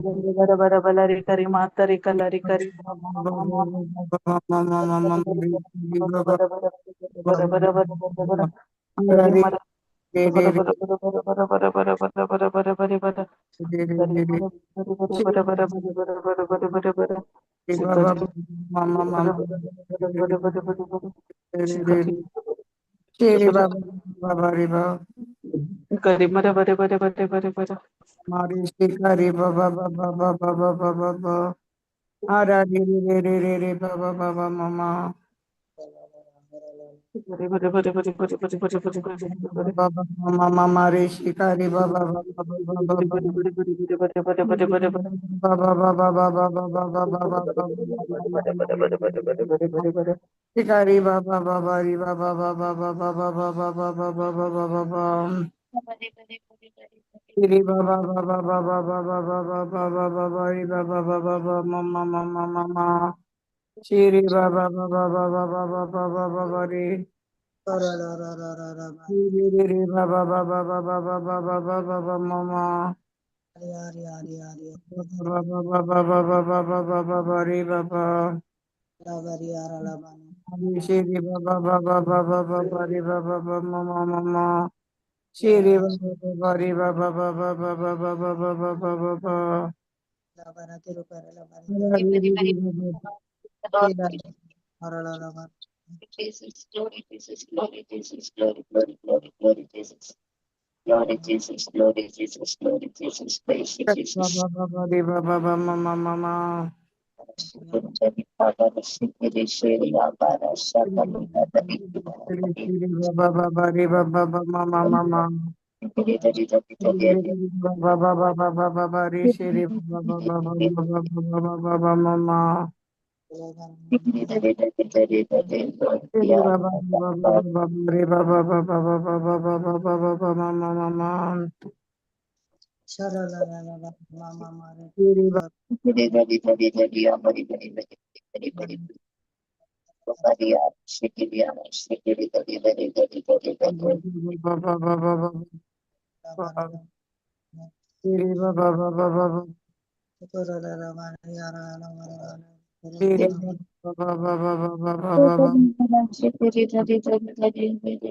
बरं बरं बरं रे करी माता रे कला रे करी बरं बरं बरं बरं बरं बरं बरं करी मर बरं बरं बरं बरं बरं बरं बरं बरं बरं बरं बरं बरं करी बरं बरं बरं बरं बरं बरं बरं बरं बरं शिकरी बरं बरं बरं बरं बरं बरं शिकरी करी बरं बरं बरं बरं बरं बरं Mari Shikari Baba Baba Baba Baba Baba Hara Re Re Re Re Re Baba Baba Mama बरं बरं बरं बरं बरं बरं बरं बरं बरं बरं Baba Mama Mari Shikari Baba Baba Baba Baba Baba Baba Baba Baba Baba Shikari Baba Baba Ri Baba Baba Baba Baba Baba Baba Baba Baba Shri Baba Baba Baba Baba Baba Baba Baba Ri Baba Baba Baba Mama Mama Mama Shri Baba Baba Baba Baba Baba Baba Ri Shri Ri Baba Baba Baba Baba Baba Baba Mama Baba Baba Baba Baba Baba Baba Ri Baba Shri Baba Baba Baba Baba Ri Baba Baba Mama Mama Shri Baba Baba Ri Baba Baba Baba Baba Baba Baba Baba Very, very, very Lord Jesus, glory Jesus, glory Jesus, glory, glory, glory, glory Jesus. Glory Jesus, glory Jesus, glory Jesus, praise you, Jesus. Baba Baba Ri Baba Baba Mama Mama Baba Baba Baba Baba Mama Baba Baba Baba Ri Shri Baba Baba Baba Baba Baba Mama Shri Baba Baba Baba Ri Baba Baba Baba Baba Baba Baba Mama Mama Shri Baba Baba Baba Baba Shri Baba Baba Baba Shri Baba Baba Baba Baba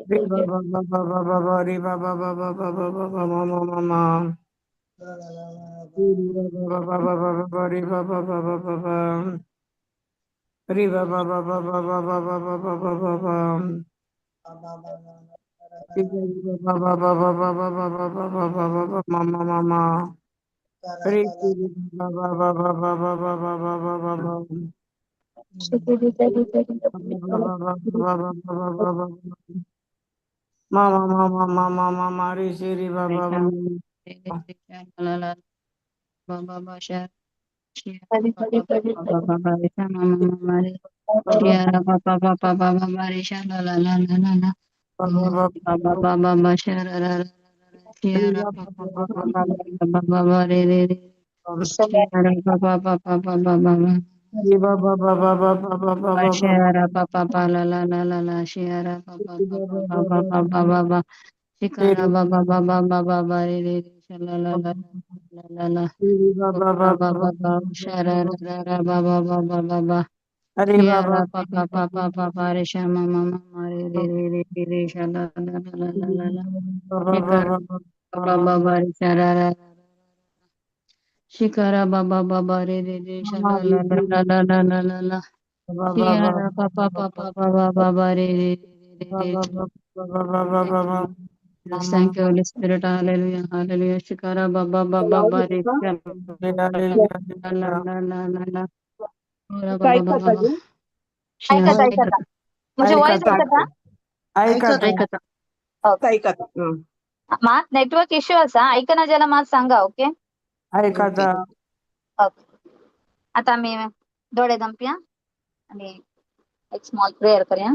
Ri Baba Baba Baba Ri Baba Baba Baba Baba Mama Mama Shri Baba Baba Baba Ri Baba Baba Baba Ri Baba Baba Baba Baba Baba Baba Shri Baba Baba Baba Baba Baba Baba Mama Mama Ri Baba Baba Baba Baba Baba Baba Baba Baba Baba Mama Mama Mama Mama Ri Shri Baba Baba Shiara papa papa papa marisha la la la la la la papa papa bashara la la la shiara papa papa papa papa re re re shiara papa papa papa papa bashara papa papa la la la la la shiara papa papa papa papa papa shikara papa papa papa papa re re re shala la la la la la papa papa papa shara ra ra ra papa papa papa Hare Baba Shiara papa papa papa re shama mama re re re re re re shala la la la la la la shikara baba baba re shara ra ra ra shikara baba baba re re re shala la la la la la la la la shiara papa papa baba baba re re re re re thank you Jesus, thank you Holy Spirit, hallelujah hallelujah shikara baba baba baba re shala la la la la la la ora baba baba baba ऐकत shiara ऐकत म्हणजे voice ऐकत ऐकता ऐकत ऐकता ऐकत मात network issue असा ऐकना ज्याला मात सांगा ओके ऐकत ओके आता आम्ही डोळे दांपया आणि एक स्मॉल प्रेयर करूया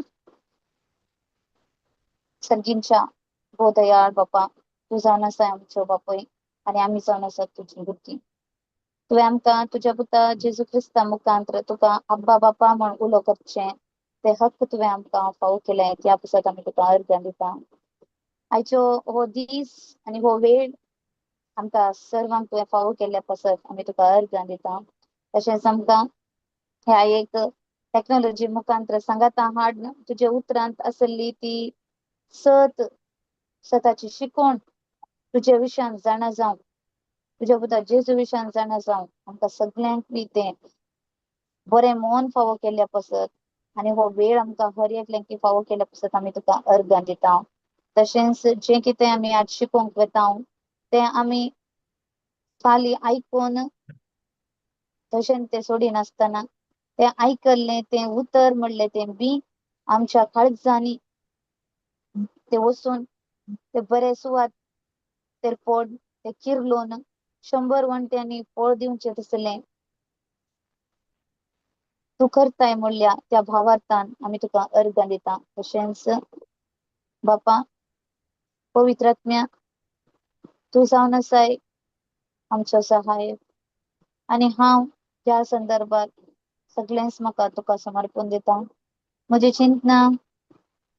सगळींच्या बोधयाळ बाप्पा तू जाण आसा आमचो बापूय आणि आम्ही जाण आसात तुझी बुद्धी तुवें आमकां तुज्या पुता जेजू क्रिस्ता मुखांत्र तुका अब्बा बापा म्हण उलो करचें ते हक्क तुवें आमकां फावो केले त्या पुसत आमी तुका अर्घ्यां दिता आयचो हो दीस आनी हो वेळ आमकां सर्वांक तुवें फावो केल्ल्या पासत आमी तुका अर्गां दिता. तशेंच आमकां ह्या एक टेक्नॉलॉजी मुखांतर सांगाता हाड तुजे उतरांत आसली ती सताची शिकोवण तुजे विशयान जाणा जावं, तुज्या पुता जेजू विशयान जाणा जावं आमकां सगळ्यांक बी तें बरें मन फावो केल्ल्या पासत आनी हो वेळ आमकां हर एकल्यांक फावो केल्ल्या पासत आमी तुका अर्गां दिता. तशेंच जें कितें आमी आज शिकोवंक वेता तें आमी फालीं आयकून तशें तें सोडिनासतना तें आयकल्लें तें उतर म्हणलें तें बी आमच्या काळजांनी तें वचून तें बरें सुवात तेर पड तें किरलोन 100 वंट्यांनी फळ दिवचें तसलें तूं करताय म्हणल्या त्या भावार्थान आमी तुका अर्गां दिता. तशेंच बापा पवित्र आत्म्या तूं जावन आसाय आमचो सहाय्यक आनी हांव ह्या संदर्भात सगळेंच म्हाका तुका समर्पण दिता. म्हजी चिंतना,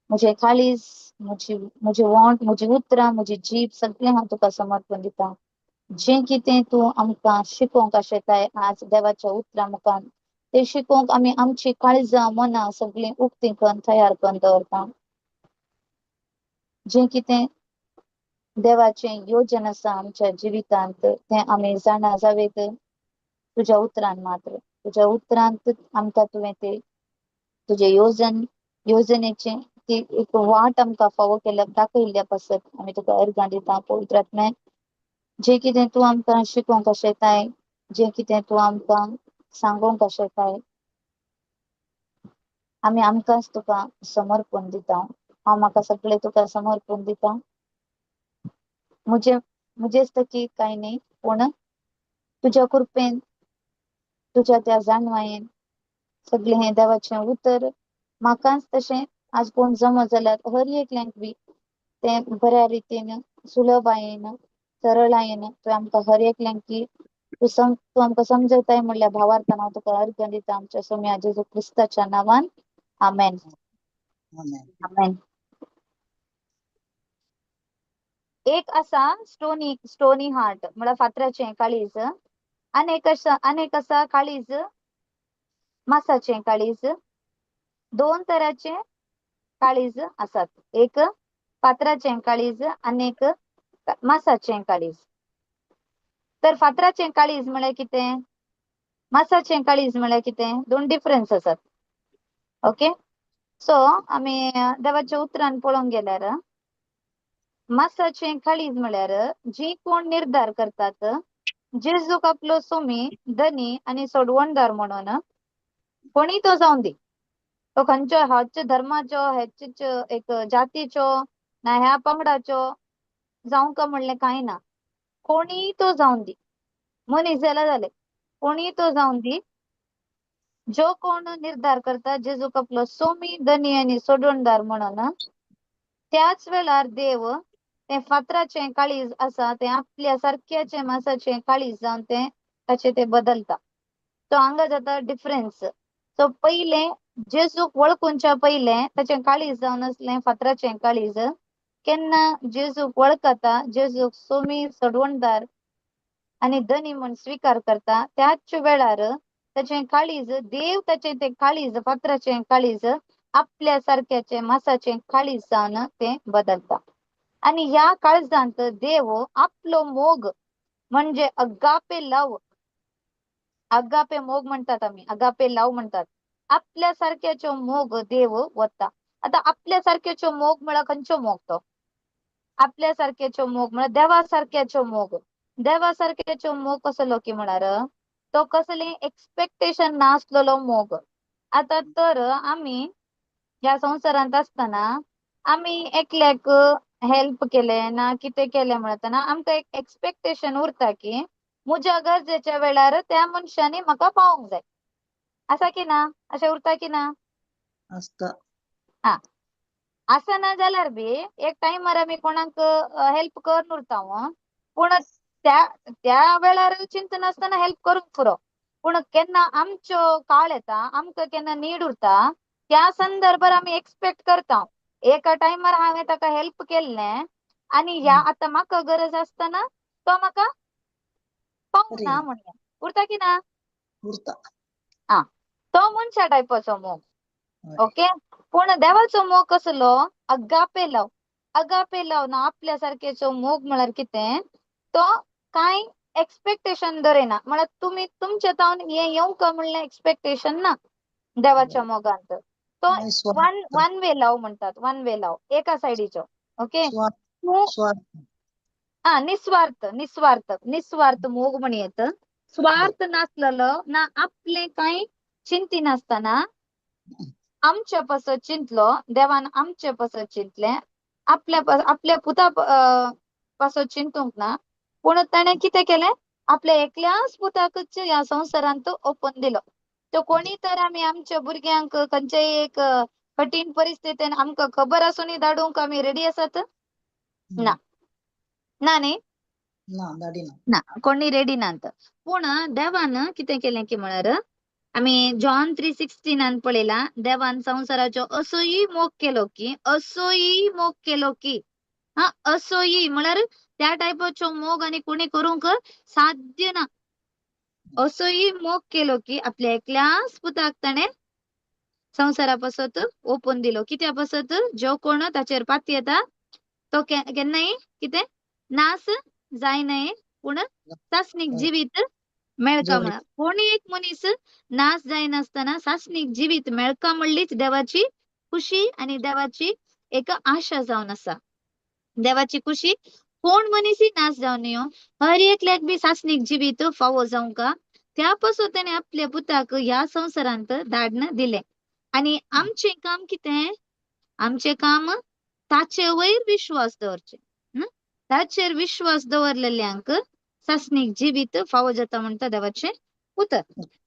म्हजें काळीज, म्हजें वोंट, म्हजी उतरां, म्हजी जीब सगळें हांव तुका समर्पण दिता. जें कितें तूं आमकां शिकोवंक आशेताय आज देवाच्या उतरां मुखार तें शिकोवंक आमी आमची काळजां मनां सगळीं उक्तीं करून तयार करून दवरता. जें कितें देवाचें योजन आसा आमच्या जिवितांत तें आमी जाणा जावेत तुज्या उतरांत मात्र तुज्या उतरांत आमकां तुवें तें तुजे योजनेचें ती एक वाट आमकां फावो केल्या दाखयल्ल्या पासत आमी तुका अर्गां दिता. पवित्र आत्मे जें कितें तूं आमकां शिकोवंक आशेताय, जें कितें तूं आमकां सांगोंक आशेताय आमी आमकांच तुका समर्पण दिता. हांव म्हाका सगळें तुका समर्पण दिता. मुजेच तकी कांय न्ही पूण तुज्या कृपेन तुज्या त्या जाणवायेन सगळें हें देवाचें उतर म्हाकाच तशें आज कोण जमो जाल्यार हर एकल्यांक बी तें बऱ्या रितीन सुलभायेन सरळायेन तुवें आमकां हर एकल्यांक की तूं आमकां समजयताय म्हणल्या भावार्थान हांव तुका अर्गां दिता आमच्या सोम्या जेजू क्रिस्ताच्या नांवान आमेन. आमेन. एक आसा स्टोनी हार्ट म्हळ्यार फातराचें काळीज अनेक आसा काळीज मासाचें काळीज. दोन तरांचे काळीज आसात. एक फातराचें काळीज आनी एक मासाचें काळीज. तर फातराचें काळीज म्हळ्यार कितें, मासाचें काळीज म्हळ्यार कितें, दोन डिफरन्स आसात. ओके, सो आमी देवाच्या उतरान पळोवंक गेल्यार मासाचें काळीज म्हळ्यार जी कोण निर्धार करतात जेजूक आपलो सोमी धनी आनी सोडवणदार म्हणून कोणी तो जावन दी, तो खंयच्या ह्याच धर्माचो ह्याच एक जातीचो ना ह्या पंगडाचो जावंक म्हणलें कांय ना, कोणी तो जावन दी, मनीस जाला जालें कोणी तो जावन दी, जो कोण निर्धार करता जेजूक आपलो सोमी धनी आनी सोडवणदार म्हणून त्याच वेळार देव तें फातराचें काळीज आसा तें आपल्या सारक्याचें मासाचें काळीज जावन तें ताचें तें बदलता. तो हांगा जाता डिफरन्स. सो पयलें जेजूक वळखुंच्या पयलें ताचें काळीज जावन आसलें फातराचें काळीज. केन्ना जेजूक वळखता, जेजूक सोमी सोडवणदार आनी धनी म्हूण स्विकार करता त्याच वेळार ताचें काळीज देव ताचें तें काळीज फातराचें काळीज आपल्या सारक्याचें मासाचें काळीज जावन तें बदलता. आनी ह्या काळजांत देव आपलो मोग म्हणजे अगापे लव, अगापे मोग म्हणटात आमी, अगापे लव म्हणटात, आपल्या सारक्याच्यो मोग देव वता. आता आपल्या सारक्याच्यो मोग म्हळ्यार खंयच्यो मोग तो, आपल्या सारक्याच्यो मोग म्हळ्यार देवा सारक्याच्यो मोग. देवा सारक्याच्यो मोग कसलो की म्हळ्यार तो कसलें एक्सपेक्टेशन नासलेलो मोग. आता तर आमी ह्या संवसारांत आसतना आमी एकल्याक हेल्प केलें ना कितें केलें म्हणटना आमकां एक एक्सपेक्टेशन उरता की म्हज्या गरजेच्या वेळार त्या मनशांनी म्हाका पावोंक जाय, आसा की ना, अशें उरता की ना. आसता. हा, असं ना जाल्यार बी एक टायमार आमी कोणाक हेल्प करून उरता पूण त्या वेळार चिंता नासतना हेल्प करूंक पुरो. पूण केन्ना आमच्यो काळ येता, आमकां केन्ना नीड उरता त्या संदर्भार आमी एक्सपेक्ट करता एका टायमार हांवें ताका हेल्प केल्लें आनी ह्या आतां म्हाका गरज आसतना तो म्हाका पावना करिना म्हणया उरता की ना उरता आ तो मनशा टायपाचो मोग हय ओके पूण देवाचो मोग कसलो अगापे लव अगापे लव ना आपल्या सारखेचो मोग म्हळ्यार कितें तो कांय एक्सपेक्टेशन धरिना म्हळ्यार तुमी तुमचे तावन हे येवंका म्हणलें एक्सपेक्टेशन ना देवाच्या मोगांत तो निस्वार्थ वन वे लव म्हणतात वन वे लव एका सायडीचो ओके स्वार्थ तूं स्वार्थ हा निस्वार्थ निस्वार्थ निस्वार्थ मोग म्हणयेत हय स्वार्थ नासलेलो ना आपले कांय चिंती नासतना आमचे पासत चिंतलो देवान आमचे पासत चिंतले आपल्या पुता पासत चिंतूंक ना पूण ताणें कितें केलें आपल्या एकल्याच पुताकच ह्या संवसारांत ओपून दिलो तो कोणी तर आमी आमच्या भुरग्यांक खंयच्याय एक कठीण परिस्थितीन आमकां खबर आसूनय धाडूंक आमी रेडी आसात ना ना न्ही ना धाडिना ना कोणी रेडी नात पूण देवान कितें केलें की म्हळ्यार आमी जॉन 3:16 पळयला देवान संवसाराचो असोय मोग केलो की हा असोय म्हळ्यार त्या टायपाचो मोग आनी कोणी करूंक साध्य ना असोय मोग केलो की आपल्या एकल्याच पुताक ताणें संवसारा पासत ओपून दिलो कित्या पासत जो कोण ताचेर पाती येता तो केन्नाय कितें नाश जायनये पूण सासणीक हय जिवीत मेळका जगली म्हणा कोणी एक मनीस नाश जायनासतना सासणीक जिवीत मेळका म्हणलीच देवाची खुशी आणि देवाची एक आशा जावन आसा देवाची खुशी कोण मनीसय नाश जावन नयो हर एकल्याक बी सासणीक जिवीत फावो जावंका त्या पासून ताणें आपल्या पुताक ह्या संवसारांत धाडन दिलें आणि आमचें काम कितें आमचें काम ताचे वयर विश्वास दवरचें ताचेर विश्वास दवरलेल्यांक सासणीक जिवीत फावो जाता म्हणटा देवाचें उतर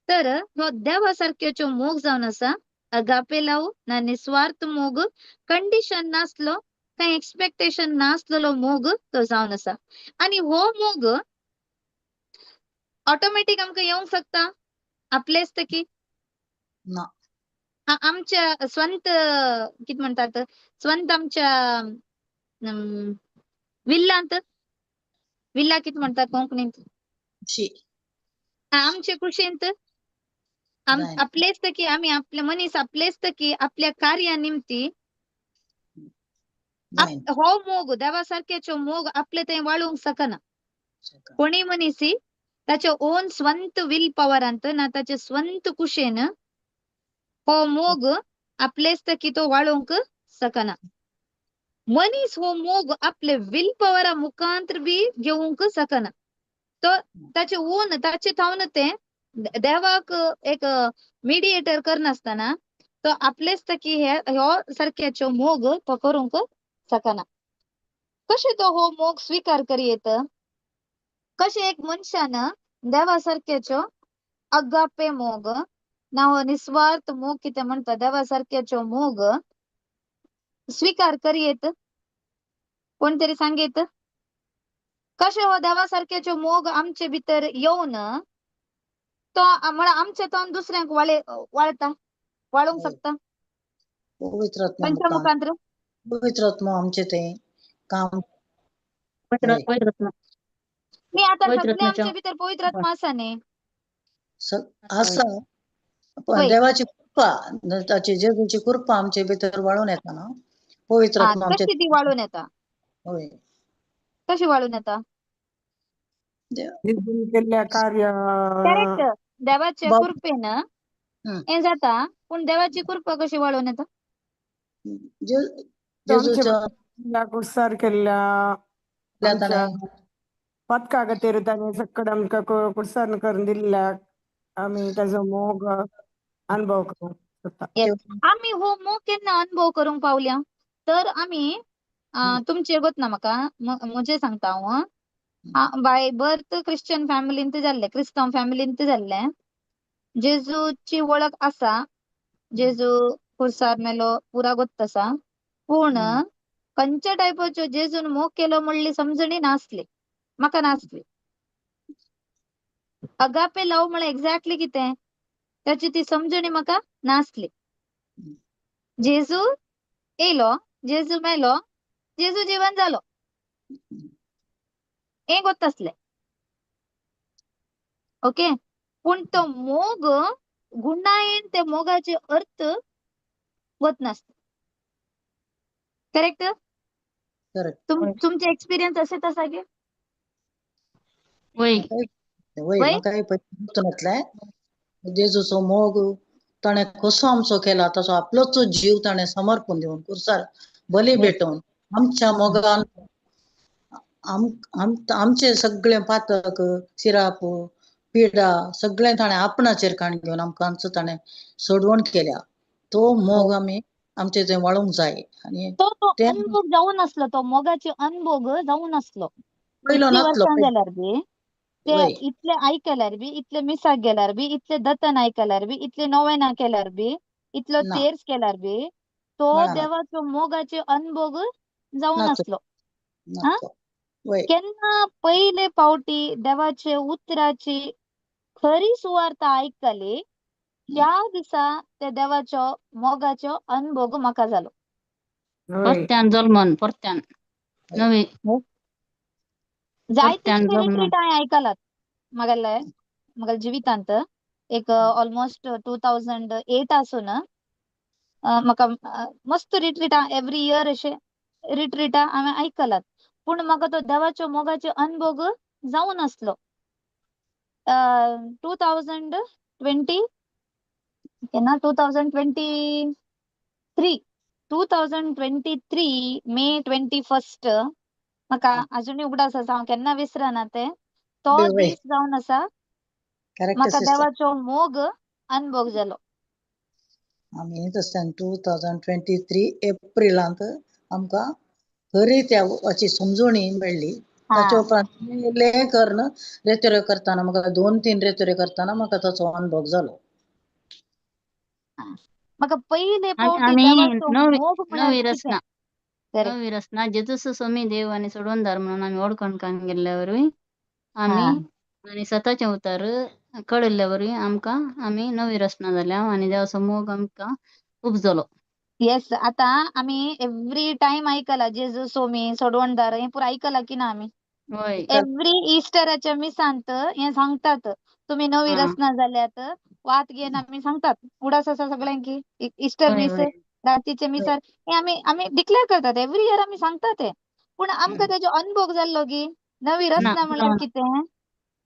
तर हो देवा सारक्याच्यो मोग जावन आसा अगापे लाव ना निस्वार्थ मोग कंडिशन नासलो कांय एक्सपेक्टेशन नासलेलो मोग तो जावन आसा आणि हो मोग ऑटोमॅटिक आमकां येवंक शकता आपलेच तकी ना आमच्या स्वंत कितें म्हणटात स्वंत आमच्या विल्लांत विल्ला कितें म्हणटात कोंकणींत खुशी आमचे कुशींत जायना आपलेच तकी आमी आपले मनीस आपलेच तकी आपल्या कार्या निमती जायना हो मोग देवा सारक्याच्यो मोग आपले थंय वाळूंक शकना कोणी मनीसी ताच्या ओन स्वंत विल पॉवरांत ना ताचे स्वंत कुशेन हो मोग आपलेच तकी तो वाळोवंक शकना मनीस हो मोग आपले विल पॉवरा मुखांतर बी घेवंक शकना तो ताचे ओन ताचे थावन ते देवाक एक मिडिएटर करनासतना तो आपलेच तकी ह्यो सारक्याच्यो मोग तो करूंक शकना कशें तो हो मोग स्वीकार करियेत कशें एक मनशान देवा सारक्याच्यो अगापे मोग ना हो निस्वार्थ मोग कितें म्हणटा देवा सारक्याच्यो मोग स्वीकार करियेत कोण तरी सांगेत कशें हो देवा सारक्याच्यो मोग आमचे भितर येवन तो म्हळ्यार आमचे तोंड दुसऱ्यांक वाळटा वाळूंक शकता पवित्र आत्मा खंयच्या मुखान मुखांतर पवित्र आत्मा आमचे ते काम हय मी आता पवित्र सगळे आत्म्याच्या आमचे भितर पवित्र आत्मा आसा न्ही आसा पण वय देवाची कृपा ताची जेजूची कृपा आमचे भितर वाळून येता ना पवित्र आत्मा आमचे कशी ती वाळून येता होय कशी वाळून येता जिद्दीन केल्ल्या कार्य करेक्ट देवाच्या बाप कृपेन हं. हे जाता पण देवाची कृपा कशी वाळून येता आमच्या जेजूच्या कुसार केल्ल्या आमच्या ताणें पदका खातीर ताणें सक्कड आमकां कुसार करून दिल्ल्याक आमी ताजो मोग अनुभव करूंक शकता येस आम्ही हो मोग केन्ना अनुभव करूंक पावल्या तर आम्ही तुमचे गोत ना म्हाका म्हणजे सांगता हांव बाय बर्थ क्रिश्चन फॅमिलींत जाल्ले क्रिस्तांव फॅमिलींत जाल्ले जेजूची वळख आसा जेजू खुर्सार मेलो पुरा गोत्त आसा पूण खंयच्या टायपाच्यो जेजून मोग केलो म्हणली समजणी नासली म्हाका नासली अगापे लव म्हळ्यार एक्झॅक्टली कितें त्याची ती समजणी म्हाका नासली जेजू येयलो जेजू मेलो जेजू जिवन जालो हें ಗೊತ್ತಸ್ಲೆ ओके पण तो मोग गुंडायेन ते मोगाचे अर्थ होत नसते करेक्ट करेक्ट तुमचे एक्सपिरियन्स असे तसा गे वय वय वय म्हाका पळय जेजूचो मोग ताणें कसो आमचो केला तसो आपलोच जीव ताणें समर्पण दिवन कुर्सार बली पेटोवन आमच्या मोगान आमचे सगळे पातक सिराप पिडा सगळें ताणें आपणाचेर काण घेवन आमकां ताणें सोडवण केल्या तो मोग आमी आमचे थंय वाळूंक जाय आनी तो ते अनुभव जाऊन असलो तो मोगाचे अनुभव जाऊन असलो पयलो इतकी नासलो वर्सां जाल्यार बी ते वय इतले आयकल्यार बी इतले मिसाक गेल्यार बी इतले दतन आयकल्यार बी इतले नोवेना केल्यार बी इतलो ना तेर्स केल्यार बी तो मेळना देवाचो मोगाचे अनुभव जाऊन नाचो असलो हा नाचो वय केन्ना पयले पावटी देवाचे उतराची खरी सुवार्थ आयकली त्या दिसा त्या देवाचो मोगाचो अनुभव म्हाका जालो होय परत्यान जल्मन परत्यान नवी जायते परत्यान जल्मन रिट्रीट हांवें आयकलात म्हागेल्या जिवितांत एक ऑलमोस्ट 2008 आसून म्हाका मस्त रिट्रीट एवरी इयर अशे रिट्रीटा हांवें आयकलात पूण म्हाका तो देवाचो मोगाचो अनुभव जावन आसलो 2020 केन्ना 2023 मे 21 म्हाका अजुनूय उगडास आसा हांव केन्ना विसरना ते तो वय वय दीस जावन आसा करेक्ट म्हाका सिस्टर देवाचो मोग अनुभव जालो आमी तशें 2023 एप्रिलांत आमकां खरी त्या हाची समजोणी मेळ्ळी हा ताचे उपरांत कर्ण रेतोऱ्यो करतना म्हाका 2-3 रेतोऱ्यो करतना म्हाका ताचो अनुभव जालो म्हाका पयले पावटी आम्ही देवाचो नवी मोग म्हळ्यार नवी कितें रचना करेक्ट नवी रचना जेजूस सोमी देव आणि सोडवणदार म्हणून आम्ही ओळखणकान गेल्यावरवी हा आम्ही आणि स्वतःचे उतार कळिल्ल्यावरवी आमकां आमी नवी रचना जाल्या आणि देवाचो मोग आमकां उपजलो येस आता आमी एवरी टाइम आयकला जेजू सोमी सोडवणदार हें पुरो आयकला की ना आमी होय एवरी इस्टराच्या मिसांत हें सांगतात तुमी नवी हा रचना जाल्यात वात घेवन आमी सांगतात उडास आसा सगळ्यांकी इस्टर होय मिस होय रातीचे मिसार हे आमी डिक्लेअर करतात एवरी इयर आमी सांगतात ते पूण आमकां तेजो अनुभव जाल्लो की नवी ना रचना ना म्हळ्यार कितें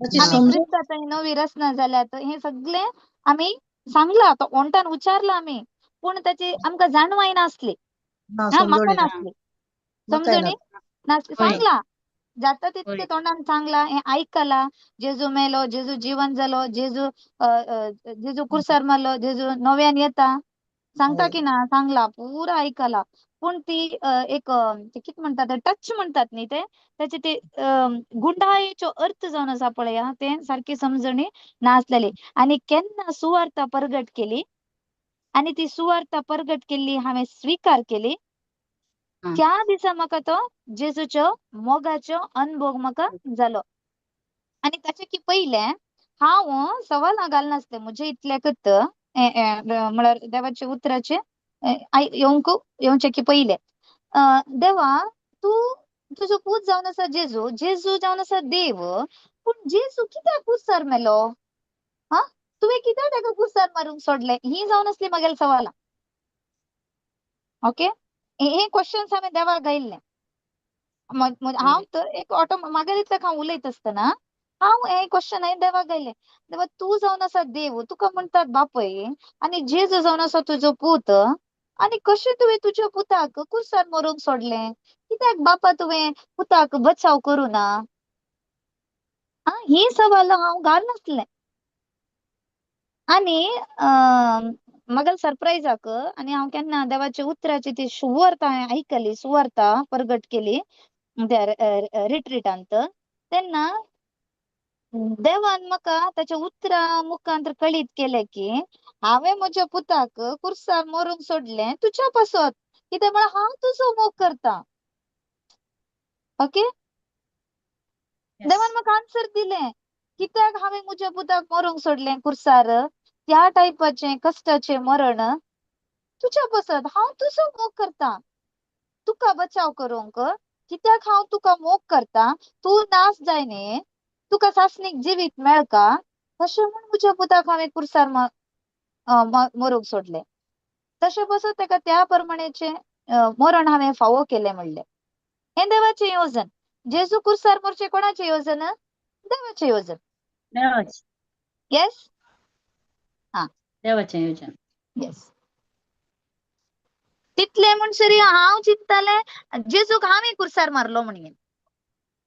ताची ना आमी समजून क्रिस्तांत नवी रचना जाल्यात हे सगळे आमी सांगला तो ओंटान उच्चारला आमी पूण ताची आमकां जाणवाय नासली ना हा म्हाका समजोणी ना नासली म्हाकाय ना समजुनी नासली होय सांगला जाता तितके होय तोंडान सांगला हे आयकला जेजू मेलो जेजू जिवन जालो जेजू कुर्सार मारलो जेजू नव्यान येता सांगता वय की ना सांगला पुरा आयकला पूण ती एक ते कितें म्हणटात टच म्हणटात न्ही ते त्याचे ते गुंडाळेचो अर्थ जावन आसा पळया ते सारकी समजणी नासलेली आनी केन्ना सुवार्ता परगट केली आनी ती सुवार्ता परगट केल्ली हांवें स्वीकार केली हा त्या दिसा म्हाका तो जेजूच्यो मोगाचो अनुभव म्हाका जालो आनी ताचे की पयले हांव सवाल घालनासलें म्हजे इतल्याकच म्हळ्यार देवाचे उतराचे येवचे की पयले देवा तूं तुजो पूत जावन आसा जेजू जेजू जावन आसा देव पूण जेजू कित्याक कुस्सार मेलो हा तुवें कित्याक ताका कुस्सार मारूंक सोडलें ही जावन आसली म्हगेली सवालां ओके हे क्वेश्चन्स हांवें देवाक घायल्ले हांव होय तर एक ऑटो म्हागेले इतल्याक हांव उलयत आसतना हांव हे क्वेश्चन हांवें देवाक घायले देवा तूं जावन आसा देव तुका म्हणटात बापय आनी जेजू जावन आसा तुजो पूत आनी कशें तुवें तुज्या पुताक कुर्सार मरूंक सोडलें कित्याक बापा तुवें पुताक बचाव करूं ना ही सवाल हांव घालनासलें आनी म्हागेल्या सरप्रायजाक आनी हांव केन्ना देवाच्या उतराची ती सुवार्ता हांवें आयकली सुवार्ता परगट केली त्या रिट्रीटांत तेन्ना देवान म्हाका ताच्या उतरा मुखांतर कळीत केलें की हांवें म्हज्या पुताक कुर्सार मरूंक सोडलें तुज्या पासत कित्याक म्हळ्यार हांव तुजो मोग करतां ओके देवान म्हाका आन्सर दिलें कित्याक हांवें म्हज्या पुताक मरूंक सोडलें कुर्सार त्या टायपाचें कश्टाचें मरण तुज्या पासत हांव तुजो मोग करतां तुका बचाव करूंक कित्याक हांव तुका मोग करता, तू नास जायने, तुका सासणीक जिवीत मेळका, तशें म्हूण म्हज्या पुताक हांवें कुर्सार मरूंक सोडलें. तशें बसत तेका त्या प्रमाणेचे मरण हांवें फावो केलें म्हणलें. हें देवाचें येवजण. जेजू कुर्सार मरचें कोणाचें येवजण? देवाचें येवजण. देवाचे येस देवाचें योजन. येस. तितले म्हणसरी हांव चिंततालें जेजूक हांवें कुर्सार मारलो म्हणून.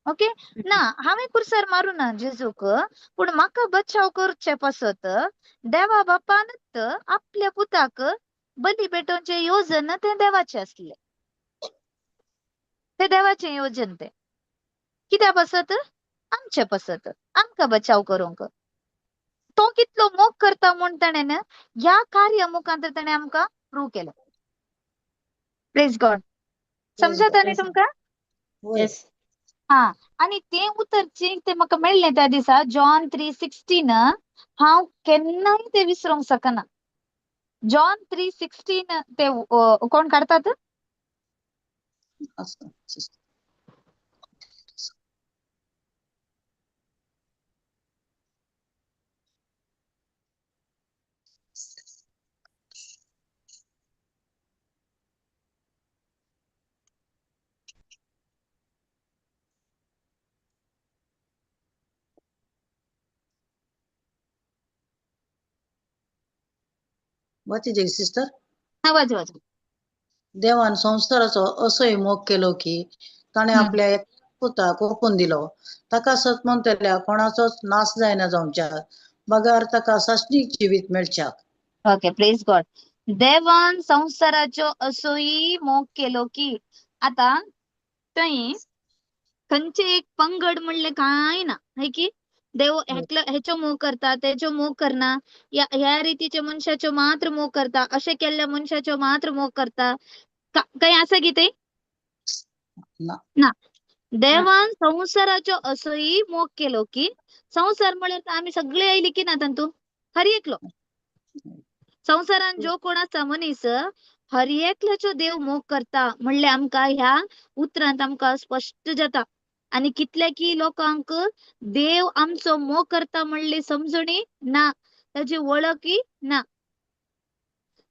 ओके ना, हांवें कुर्सार मारूना जेजूक, पूण म्हाका बचाव करचे पासत देवा बापानच आपल्या पुताक बली पेटोवचें येवजण तें देवाचें आसलें. तें देवाचें येवजण तें. कित्या पासत? आमचे पासत, आमकां बचाव करूंक. तो कितलो मोग करता म्हूण ताणेन ह्या कार्य मुखांतर ताणें आमकां प्रूव केलें. Praise God. समजता न्ही तुमकां? येस. हा, आनी तें उतर तें म्हाका मेळ्ळें त्या दिसा जॉन 3:16 हांव केन्नाय तें विसरूंक शकना. जॉन 3:16 ते कोण काडतात? वाची सिस्टर. हा, वाच. देवान संसाराचो असोय मोग केलो की ताणें आपल्या एक पुताक ओपून दिलो, ताका सतमंतल्या कोणाचोच नाश जायना जावच्याक, बगार ताका सासणीक जिवीत मेळच्याक. Okay, praise God. देवान संसाराचो असोय मोग केलो की. आता थंय खंयचे एक पंगड म्हणले कांय ना, है की देव हेचो मोग करता, तेचो मोग करना, ह्या रितीच्या मनशाचो मात्र मोग करता, अशें केल्ल्या मनशाचो मात्र मोग करता, काही आसा की ते? ना. देवान संसाराचो असोय मोग केलो की, संसार म्हळ्यार आमी सगळे आयली की ना तांतू, हर एकलो संसारान जो कोण आसा मनीस हर एकल्याचो देव मोग करता म्हणले आमकां ह्या उतरांत आमकां स्पश्ट जाता. आणि कितल्याकी लोकांक देव आमचो मोग करता म्हणले समजणी ना, त्याची वळखी ना.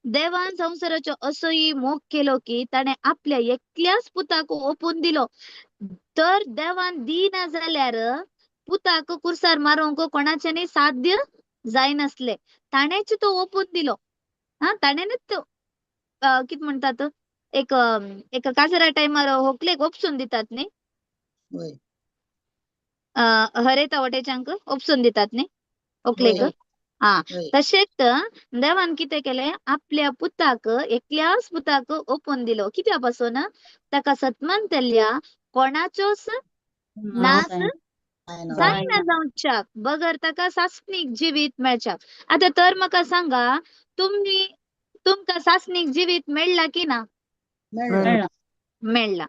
देवान संसाराचो असोय मोग केलो की ताणे आपल्या एकल्याच पुताक ओपून दिलो. तर देवान दिना जाल्यार पुताक कुर्सार मारूंक कोणाच्यानी साध्य जायनासले. ताणेच तो ओपून दिलो. ताणेनच तो कित म्हणतात एक काजरा टायमार होकलेक ओपसून दितात न्ही, हरे तावटेच्यांक ओपसून दितात न्ही ओकलेक. हा, तशेंच देवान कितें केलें, आपल्या पुताक एकल्याच पुताक ओपून दिलो. कित्या पासून? ताका सतमंतल्या कोणाचोच नाश जायना जावच्याक, बगर ताका सासणीक जिवीत मेळच्याक. आता तर म्हाका सांगा, तुमकां सासणीक जिवीत मेळ्ळा की ना? मेळ्ळा.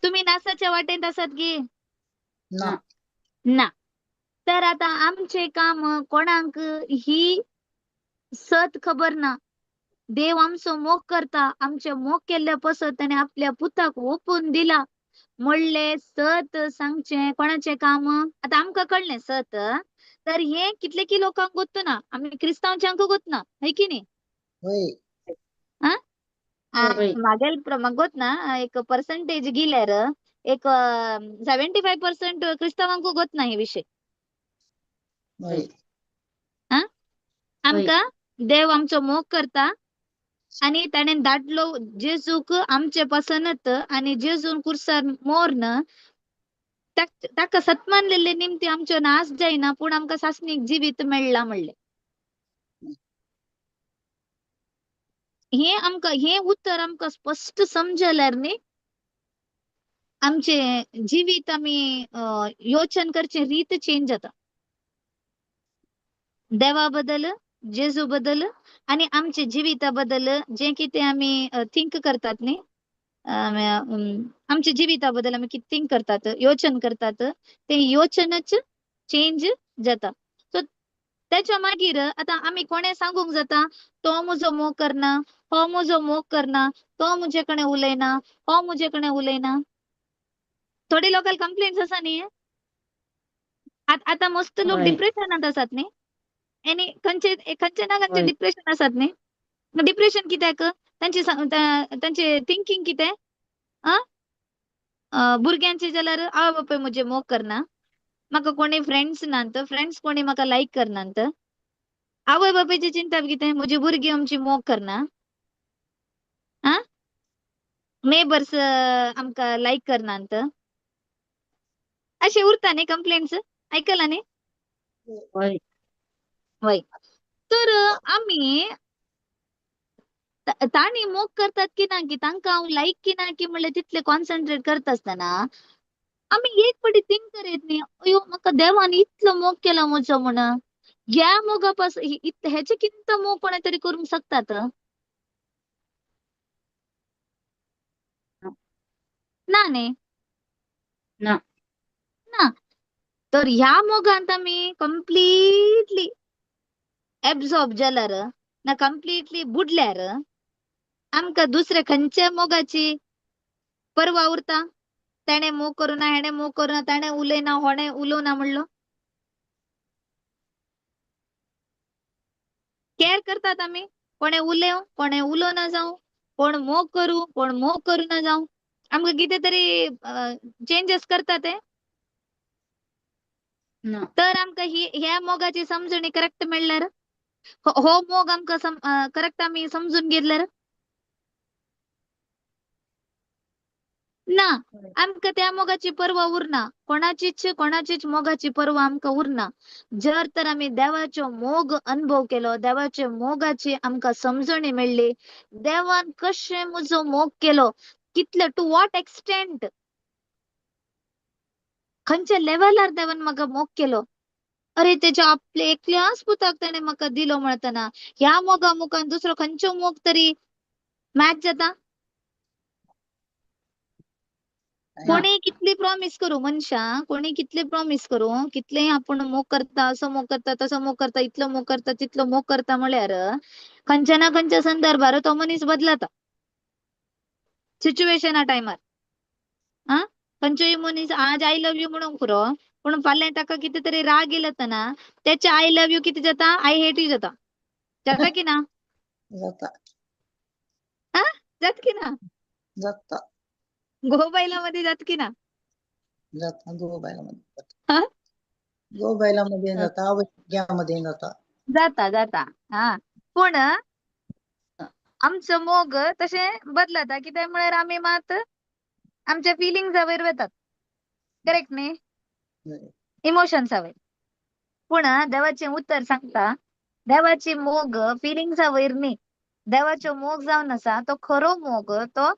तुम्ही नासाच्या वाटेंत आसात की ना. तर आता आमचे काम कोणाक ही सत खबर ना. देव आमचो मोग करता, आमचे मोग केल्ल्या पासत ताणे आपल्या पुताक ओपून दिला म्हणले सत सांगचे कोणाचे काम? आता आमकां कळ्ळें सत, तर हे कितले की लोकांक गोत्तो ना, आमी क्रिस्तांवच्यांक गोतना, है की न्ही? मागेल गोत ना, एक पर्सेंटेज गिल्यार एक 75% क्रिस्तावांक गोतना हे विषय. आमकां देव आमचो मोग करता आणि ताणें धाडलो जेजूक आमचे पासनत, आणि जेजून कुर्सार मोरन ताका सतमानलेले निमते आमचो नाश जायना, पूण आमकां सासणीक जिवीत मेळ्ळा म्हणले. हे उत्तर आमकां स्पष्ट समजल्यार न्ही आमचे जिवीत आमी योचन करचे रीत चेंज जाता. देवा बद्दल, जेजू बद्दल आणि आमचे जिविता बद्दल जे कितें आमी थिंक करतात न्ही, आमच्या जिविता बद्दल आमी कितें थिंक करतात, योचन करतात, ते योचनच चेंज जाता. सो त्याच्या मागीर आता आमी कोणे सांगूंक जाता, तो म्हजो मोग करना, हो म्हजो मोग करना, तो मुजे कडेन उलयना, हो मुजे कडेन उलयना. थोडी लोकांना कंप्लेंट्स असा नाही आता मस्त लोक होय. डिप्रेशनात असतात नाही आणि खंयचे ना खंयचे होय. डिप्रेशन असतात नाही डिप्रेशन कित्याक त्यांचे थिंकिंग कितें भुरग्यांचे जाल्यार आवय बापूय म्हजे मोग करना म्हाका कोणी फ्रेंड्स नात फ्रेंड्स कोणी म्हाका लायक करनात आवय बापूयची चिंता कितें म्हजी भुरगीं आमची मोग करना नेबर्स आमकां लायक करनात असे उरता न्ही कंप्लेंट्स ऐकला न्ही होय. होय तर आम्ही ताणी मोग करतात की ना की तांकां हांव लायक की ना की म्हणल्यार तितले कॉन्सन्ट्रेट करता आसतना आम्ही एक पटी थिंक करीत न्ही अयो म्हाका देवान इतलो मोग केला म्हजो म्हण ह्या मोगापासून हेचे किंत मोग कोणे तरी करूंक शकतात ना न्ही ना. ना तर ह्या मोगांत आमी कंप्लीटली एब्झॉर्ब जाल्यार ना कंप्लीटली बुडल्यार आमकां दुसरे खंयच्या मोगाची पर्वा उरता तेणे मोग करूना हेणे मोग करूना ताणे उलयना होणे उलोवना म्हणलो केअर करतात आमी कोणे उलोव कोणे उलोवना जावं कोण मोग करूना जावं आमकां कितें तरी चेंजीस करता ते ना. तर आमकां ह्या मोगाची समजणी करेक्ट मेळ्ळ्यार हो मोग आमकां करेक्ट आमी समजून घेतल्यार ना आमकां त्या मोगाची पर्वा उरना कोणाचीच मोगाची पर्वा आमकां उरना जर तर आमी देवाचो मोग अनुभव केलो देवाचे मोगाची आमकां समजणी मेळ्ळी देवान कशें म्हजो मोग केलो कितले टू वॉट एक्सटेंट खंयच्या लेवलार देवान म्हाका मोग केलो अरे तेच्या आपले एकल्याच पुताक ताणें म्हाका दिलो म्हणटना ह्या मोगा मुखान दुसरो खंयचो मोग तरी मॅच जाता कोणी कितली प्रॉमिस करू मनशा कोणी कितले प्रॉमिस करू कितले आपण मोग करता असं मोग करता तसं मोग करता इतलो मोग करता तितलो मोग करता म्हळ्यार खंयच्या ना खंयच्या संदर्भार तो मनीस बदलता सिच्युएशना टायमार खंयचोय मनीस आज आय लव्ह यू म्हणून खरो पूण फाल्यां ताका कितें तरी राग येयलो ना त्याचे आय लव्ह यू किती जाता आय हेट यू जाता जाता की ना जाता जात की ना जाता गोबाईलामध्ये जात की ना जाता गोबायलामध्ये हा? गोबायलामध्ये जाता अवघ्यामध्ये जाता जाता पूण आमचं मोग तसे बदलता कित्याक म्हळ्यार आमी मात आमच्या फिलिंग्स वयर वतात करेक्ट न्ही इमोशन्स वयर पूण देवाचें उतर सांगता देवाची मोग फिलिंग्सा वयर न्ही देवाचो मोग जावन आसा तो खरो मोग तो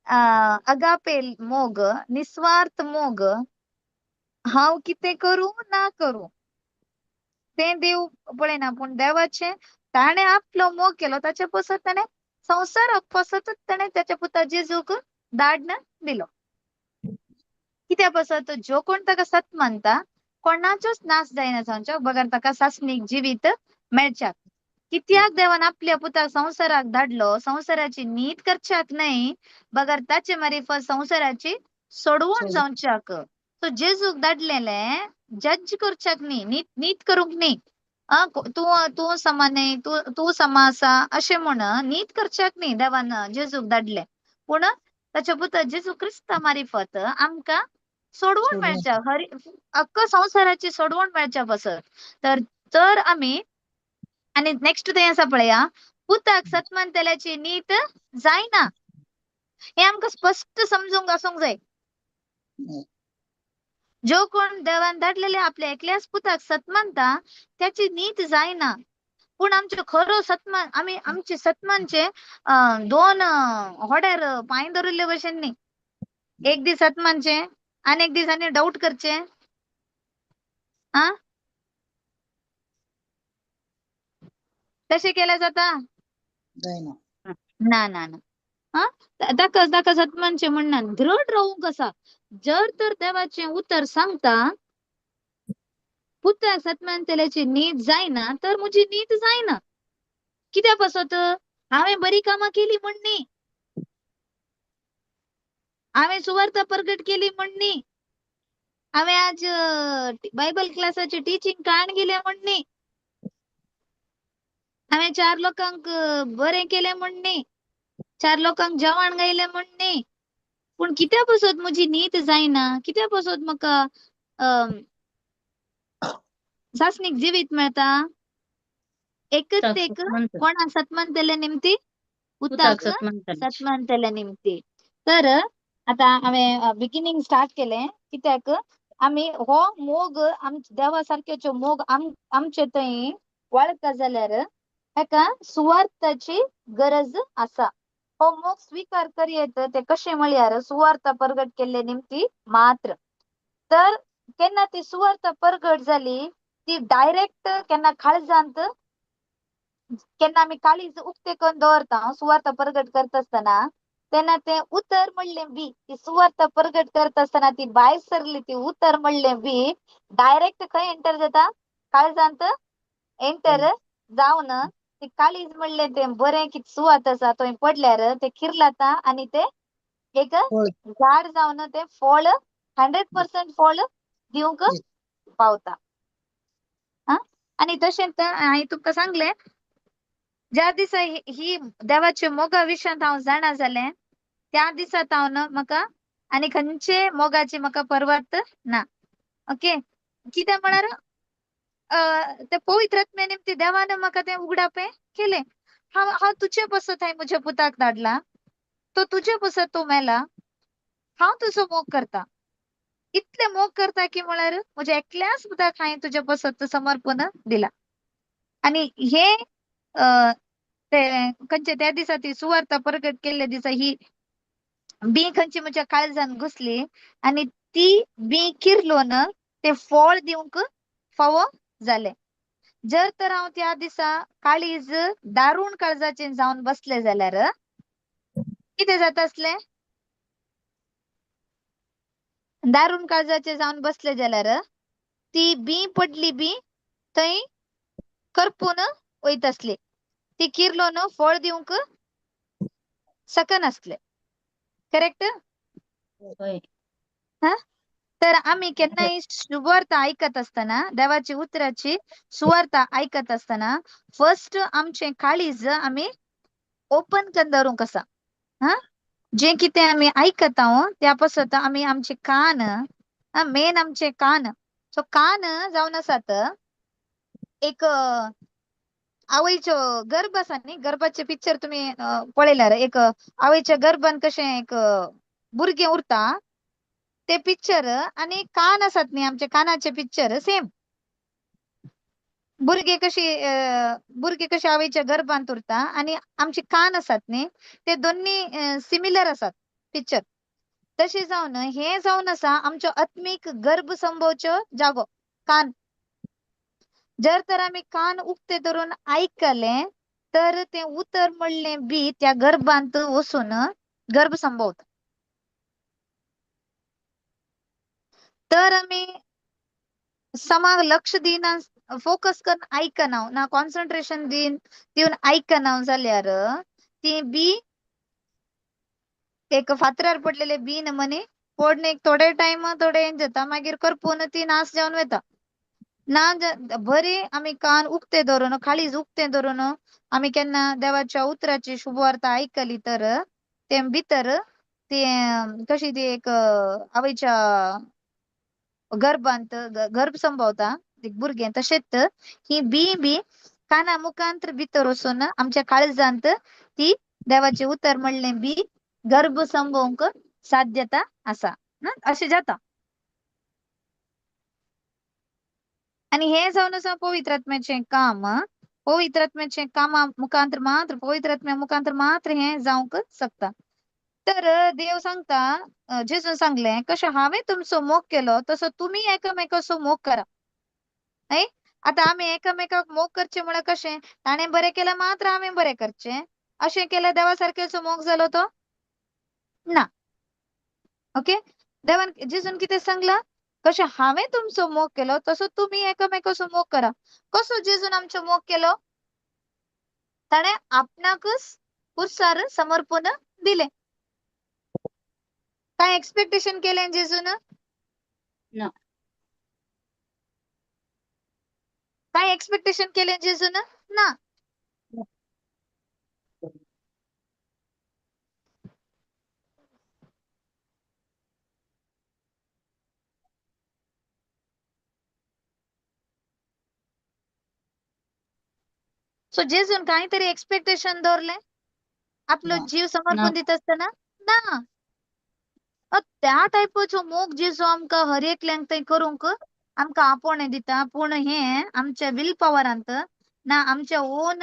अगापे मोग निस्वार्थ मोग हांव कितें करूं ना करूं तें देव पळयना पूण देवाचें ताणें आपलो मोग केलो ताचे पसत ताणें संवसाराक पसतच ताणें त्याच्या पुता जेजूक धाडून दिलो कित्या पसत जो कोण ताका सत मानता कोणाचोच नाश जायना जावंचो बगर ताका सासणीक जिवीत मेळच्याक कित्याक देवान आपल्या पुताक संवसाराक धाडलो संवसाराची नीत करच्याक न्हय बगर ताचे मारिफत संवसाराची सोडवण जावच्याक तो जेजूक धाडलेले जज करच्याक न्ही नीत करूंक न्ही तूं समा न्ही तूं समा आसा अशें म्हण नीत करच्याक न्ही देवान जेजूक धाडले पूण ताचे पुता जेजू क्रिस्ता मारिफत आमकां सोडवण मेळच्या अख्ख संवसाराची सोडवण मेळच्या पसत तर आमी आणि नेक्स्ट तें आसा पळया पुताक सतमान तेल्याची नीत जायना हे आमकां स्पश्ट समजूंक आसूंक जाय जो कोण देवान धाडलेले आपल्या एकल्याच पुताक सतमानता त्याची नीत जायना पूण आमचो खरो सतमान आमी आमचे सतमानचे दोन होड्यार पांय धरिल्ले भशेन न्ही एक दीस सतमानचे आनी एक दीस आनी डाऊट करचे तशें केल्यार जाता जायना ना ना ना ताका सतमानचे म्हणना दृढ रावूंक आसा जर तर देवाचें उतर सांगता पुताक सतमान तेल्याची नीत जायना तर म्हजी नीत जायना कित्या पासत हांवें बरी कामां केली म्हण न्ही हांवें सुवार्थ प्रगट केली म्हण न्ही हांवें आज बायबल क्लासाची टिचींग काण गेले म्हणनी हांवें 4 लोकांक बरें केलें म्हणनी 4 लोकांक जेवण घायलें म्हणनी पूण कित्या पासत म्हजी न्हीद जायना कित्या पासत म्हाका सासणीक जिवीत मेळटा एकच उताक ते एक सतमंत कोणा सतमंतले निमती उताक उताक सतमंत सतमंतले निमती तर आता हांवें बिगिनींग स्टार्ट केलें कित्याक आमी हो मोग देवा सारक्याच्यो मोग आमचे थंय वळखता जाल्यार हेका सुवार्थाची गरज आसा हो मोग स्वीकार करयेत ते कशें म्हळ्यार सुवार्थ परगट केल्ले निमती मात्र तर केन्ना ती सुवार्थ परगट जाली ती डायरेक्ट केन्ना काळजांत केन्ना आमी काळीज उक्ते करून दवरता सुवार्थ परगट करता आसतना तेन्ना ते उतर म्हणलें बी ती सुवार्थ परगट करता आसतना ती भायर सरली ती उतर म्हणलें बी डायरेक्ट खंय एंटर जाता काळजांत एंटर जावन ती काळीज म्हणलें ते बरें कितें सुवात आसा थंय पडल्यार ते किर्लाता आनी ते एक झाड जावन ते फळ 100% फळ दिवंक पावता आनी तशेंच हांवें तुमकां सांगलें ज्या दिसा ही देवाचे मोगा विशयांत हांव जाणा जालें त्या दिसात हांव म्हाका आनी खंयचे मोगाची म्हाका परवात ना ओके कित्याक म्हळ्यार ते पवित्र आत्म्या निमती देवान म्हाका तें उगडापें केलें हांव तुजे बसत हांवें म्हज्या पुताक धाडला तो तुजे बसत तो मेला हांव तुजो मोग करता इतले मोग करता की म्हळ्यार म्हज्या एकल्याच पुताक हांवें तुजे बसत समर्पण दिला आनी हे ते खंयचे त्या दिसा ती सुवार्थ परगट केल्ले दिसा ही बी खंयची म्हज्या काळजान घुसली आनी ती बी किरलोन ते फळ दिवंक फावो जालें जर तर हांव त्या दिसा काळीज दारूण काळजाचें जावन बसलें जाल्यार कितें जाता आसलें दारूण काळजाचें जावन बसलें जाल्यार ती बी पडली बी थंय करपून वयत आसली ती किरलोन फळ दिवंक सकनासलें करेक्ट तर आमी केन्नाय सुवार्थ ऐकत असताना देवाची उतराची सुवार्थ ऐकत असताना फर्स्ट आमचे काळीज आमी ओपन करून दवरूंक आसा जे कितें आमी ऐकत आहो त्या पासत आमी आमचे कान मेन आमचे कान सो कान जावन आसात एक आवयच्यो गर्भ आसा न्ही गर्भाचे पिक्चर तुमी पळयल्यार एक आवयच्या गर्भान कशें एक भुरगें उरता ते पिक्चर आनी कान आसात न्ही आमचे कानाचे पिक्चर सेम भुरगे कशी आवयच्या गर्भांत उरता आनी आमचे कान आसात न्ही ते दोन्ही सिमिलर आसात पिक्चर तशें जावन हे जावन आसा आमच्यो आत्मीक गर्भ संभोवच्यो जागो कान जर तर आमी कान उक्ते धरून आयकलें तर तें उतर म्हणलें बी त्या गर्भांत वचून गर्भ संभोवता तर आमी समाग लक्ष दिना फोकस करून आयकना ना कॉन्सन्ट्रेशन दिवन आयकना जाल्यार ती बी एक फातरार पडलेले बी म्हणे पडणे एक थोडे टाइम थोडे हें जाता मागीर करपून ती नाश जावन वता ना बरी आमी कान उक्ते धरून काळीज उक्ते धरून आमी केन्ना देवाच्या उतराची शुभवार्ता आयकली तर ते भितर ती कशी ती एक आवयच्या गर्भांत गर्भ संभोवता एक भुरगें तशेंच ही बी काना मुखांतर भितर वचून आमच्या काळजांत ती देवाचे उतर म्हणलें बी गर्भ संभोवंक साध्यता आसा अशें जाता आनी हे जावन आसा पवित्र आत्म्याचें काम पवित्र आत्म्याचें कामा मुखांतर मात्र पवित्र आत्म्या मुखांतर मात्र हें जावंक शकता तर देव सांगता जेजून सांगलें कशें हांवें तुमचो मोग केलो तसो तुमी एकामेकाचो मोग करा आता आमी एकामेकाक मोग करचे म्हळ्यार कशें ताणें बरें केलें मात्र आमी बरें करचें अशें केल्यार देवा सारकेचो मोग जालो तो ना ओके देवान जेजून कितें सांगलां कशें हांवें तुमचो मोग केलो तसो तुमी एकामेकाचो मोग करा कसो जेजून आमचो मोग केलो ताणें आपणाकच कुर्सार समर्पण दिलें काय एक्सपेक्टेशन केलें जेजून काय एक्सपेक्टेशन केले जेजून ना. सो जेजून काहीतरी एक्सपेक्टेशन दवरले आपलं जीव समर्पण दित असताना ना. त्या टायपचो मोग जेजू आमकां हर एकल्यांक थंय करूंक आमकां आपोवणें दिता. पूण हे आमच्या विल पॉवरांत ना आमच्या ओन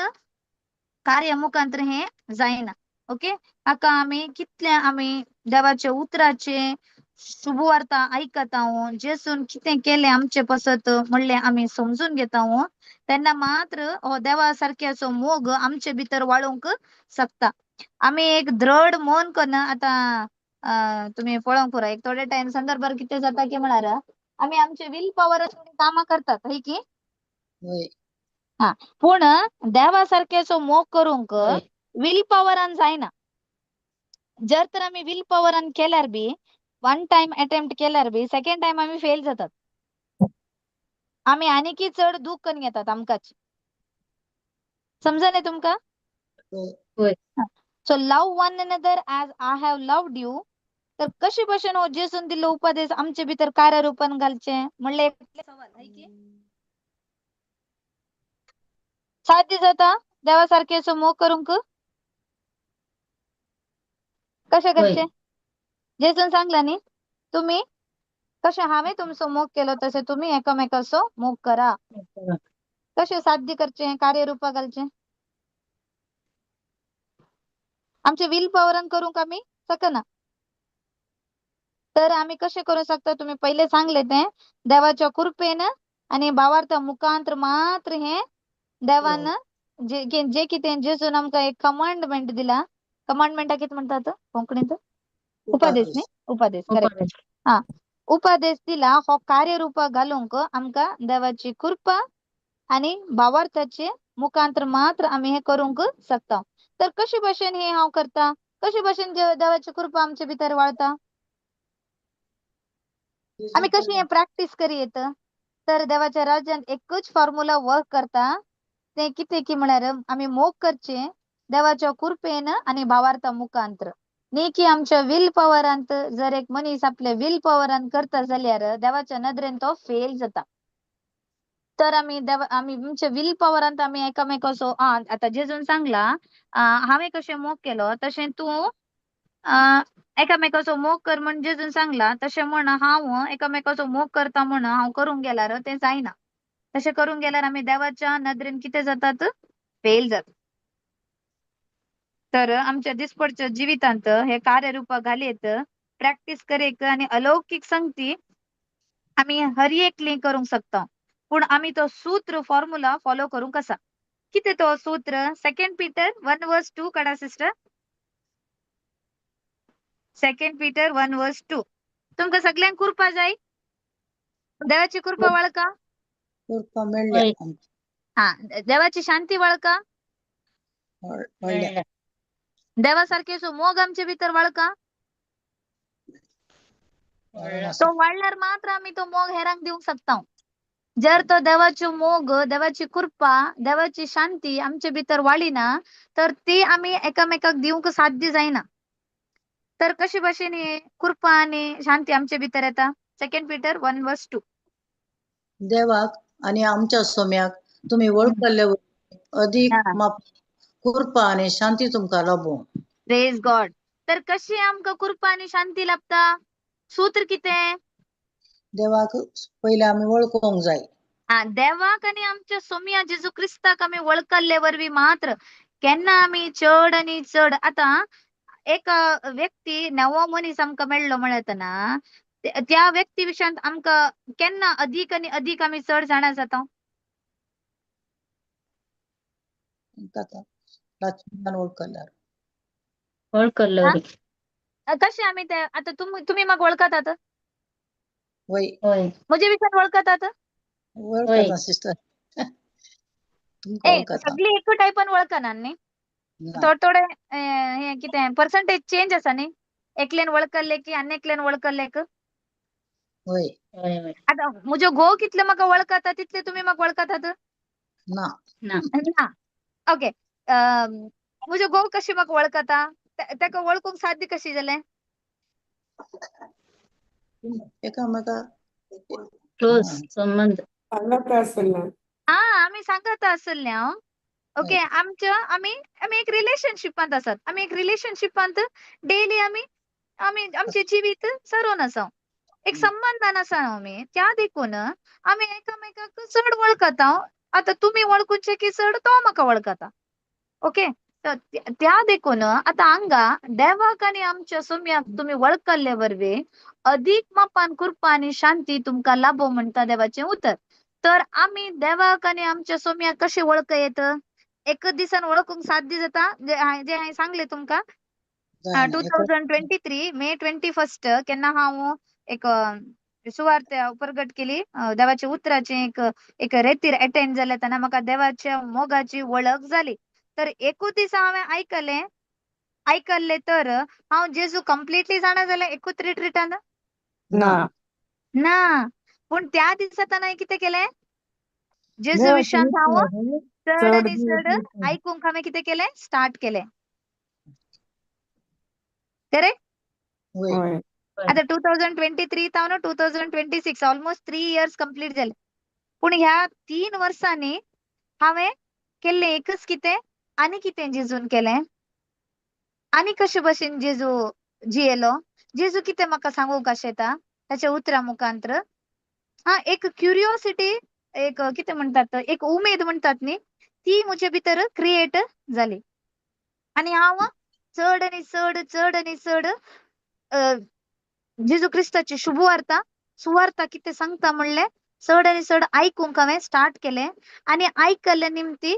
कार्य मुखांतर हे जायना. ओके. हाका आमी कितले आमी देवाचे उतराचे शुभवार्ता आयकता जेजून कितें केलें आमचे पासत म्हणलें आमी समजून घेता तेन्ना मात्र हो देवा सारक्याचो मोग आमचे भितर वाळूंक शकता. आमी एक दृढ मन करून आतां तुमी पळोवंक पुरो एक थोडे टायम संदर्भार कितें जाता की म्हळ्यार आमी आमचे विल पॉवर कामां करतात हय की. हा पूण देवा सारक्याचो मोग करूंक विल पॉवरान जायना. जर तर आमी विल पॉवरान केल्यार बी वन टायम अटेम्प्ट केल्यार बी सेकंड टायम आमी फेल जातात. आमी आनीकी चड दूख करून घेतात आमकांच. समजलें तुमकां. So love one another as I have loved you. तर कशे भशेन हो जेजून दिल्लो उपदेश आमचे भितर कार्यरुपान घालचे म्हणले सवाल हय की. साध्य जाता देवा सारक्याचो मोग करूंक. कशें करचे जेजून सांगला न्ही तुम्ही कशें हांवें तुमचो मोग केलो तशें तुमी एकामेकाचो मोग करा. कशें साध्य करचें कार्यरुपा घालचें. आमचे विल पॉवरान करूंक आमी शकना. तर आमी कशें करूं शकता तुमी पहिले सांगले तें देवाच्या कृपेन आनी भावार्था मुखांतर मात्र हे देवान जे कितें जेजून आमकां एक कमांडमेंट दिला. कमांडमेंटा कितें म्हणटात कोंकणीत उपदेश न्ही. उपदेश करेक्ट. हा उपदेश दिला हो कार्यरुपा घालूंक आमकां देवाची कृपा आनी भावार्थाचे मुखांतर मात्र आमी हे करूंक शकता. तर कशे भशेन हे हांव करता कशे भशेन देवाची कृपा आमचे भितर वाळटा आमी कशी हे प्रॅक्टीस करीत. तर देवाच्या राज्यात एकच फॉर्म्युला वर्क करता ते कितें की म्हळ्यार आमी मोग करचे देवाच्या कृपेन आनी भावार्था मुखांतर. न्ही की आमच्या विल पॉवरांत जर एक मनीस आपले विल पॉवरान करता जाल्यार देवाच्या नदरेन तो फेल जाता. तर आमी आमचे विल पॉवरांत आमी एकामेकाचो आतां जेजून सांगला हांवें कशें मोग केलो तशें तूं एकामेकाचो मोग कर म्हण जेजून सांगला तशें म्हण हांव एकामेकाचो मोग करता म्हण हांव करूंक गेल्यार तें जायना. तशें करूंक गेल्यार आमी देवाच्या नदरेन कितें जातात फेल जातात. तर आमच्या दिसपडच्या जिवितांत हे कार्यरुपा घालीत प्रॅक्टीस करीत आनी अलौकिक संगती आमी हर एकली करूंक शकता. पूण आमी तो सूत्र फॉर्म्युला फॉलो करूंक आसा. कितें तो सूत्र 2 पीटर 1:2 काडा सिस्टर. 2 पीटर 1:2. तुमकां सगळ्यांक कृपा जाय. देवाची कृपा वळखा. कृपा मेळ्ळ्या हा देवाची शांती वळखा. मेळ्ळ्या देवा सारकेचो मोग आमचे भितर वळखा. तो वाढल्यार मात्र आमी तो मोग हेरांक दिवंक शकता. जर तो देवाचो मोग देवाची कृपा देवाची शांती आमचे भितर वाळीना तर ती आमी एकामेकाक दिवंक साध्य जायना. तर कशे भशेन ही कृपा आनी शांती आमचे भितर येता 2 पीटर 1:2. देवाक आनी आमच्या सोम्याक तुम्ही वळखले अदीक कृपा आनी शांती तुमकां लाभो. Praise God. तर कशी आमकां कृपा आनी शांती लाभता सूत्र कितें. देवाक पहिले आमी वळखोंक जाय. देवाक आनी आमच्या सोम्या जेजू क्रिस्ताक आमी वळखले वरवीं मात्र केन्ना आमी चड आनी चड आतां एक व्यक्ती नवो मनीस आमकां मेळ्ळो म्हणतना त्या व्यक्ती विशयान आमकां केन्ना अदीक आनी अदीक आमी चड जाणा जाता. रातच्यान वळखल्यार कशें आमी ते आतां तुमी म्हाका वळखतात. वय म्हजे विशयान वळखतात. वळखता सिस्टर तुमकां वळखता. सगळी एक टायपान वळखना न्ही. थोडे थोडे हे कितें पर्संटेज चेंज आसा न्ही. एकल्यान वळखले की आनी एकल्यान वळखलेक. वय आतां म्हज्यो घोव कितले म्हाका वळखता तितले तुमी म्हाका वळखतात. ना ना ना ओके मुझे गो कशी मग वळखता ताका वळखूंक साध्य कशी जालें एकामेका क्लोज संबंध सांगत असेल ना. आम्ही सांगत आसले हांव ओके आम्ही एक रिलेशनशिपांत आसात आम्ही एक रिलेशनशिपांत डेली आम्ही आमचे जिवीत सरोन आसा एक संबंधान आसा आम्ही त्या देखून आम्ही एकामेकाक चड वळखता आता तुम्ही वळखूचे की चड तो म्हाका वळखता ओके तर त्या देखून आता हांगा देवाक आनी आमच्या सोम्याक तुम्ही वळखले वरवे अधिक मापान कृपा आणि शांती तुमका लाभो म्हणता देवाचे उतर तर आम्ही देवाक आणि आमच्या सोम्याक कशे वळख येत एकच दिसान वळखूंक साध्य जाता जे हांवें सांगले तुमका जायना 2023 मे 21 केन्ना हांव एक सुवार्थ प्रगट केली देवाच्या उतराचे एक रेतीर अटेंड जाले तेन्ना म्हाका देवाच्या मोगाची वळख जाली तर एकूच दिसा हांवें आयकल्ले तर हांव जेजू कंप्लिटली जाणा जाल्यार एकूच रिट्रीटान ना ना पूण त्या दिसात हांवें कितें केलें जेजू देवाची विशयांत हांव विश्वास चड चढ आनी चड दिवस आयकूंक हांवें कितें केलें स्टार्ट केलें करेक्ट होय होय आता 2023 तावन 2026 ऑलमोस्ट 3 इयर्स कंप्लीट जाले पूण ह्या 3 वर्सांनी हांवें केल्लें एकच कितें आनी कितें जेजून केलें आनी कशे भशेन जेजू जियेलो जेजू कितें म्हाका सांगूंक आशेता ताच्या उतरा मुखांत्र एक क्युरियोसिटी एक कितें म्हणटात एक उमेद म्हणटात न्ही ती म्हजे भितर क्रिएट जाली आनी हांव चड आनी चड जेजू क्रिस्ताची सुवार्ता कितें सांगता म्हणलें चड आनी चड आयकूंक हांवें स्टार्ट केलें आनी आयकल्ले निमती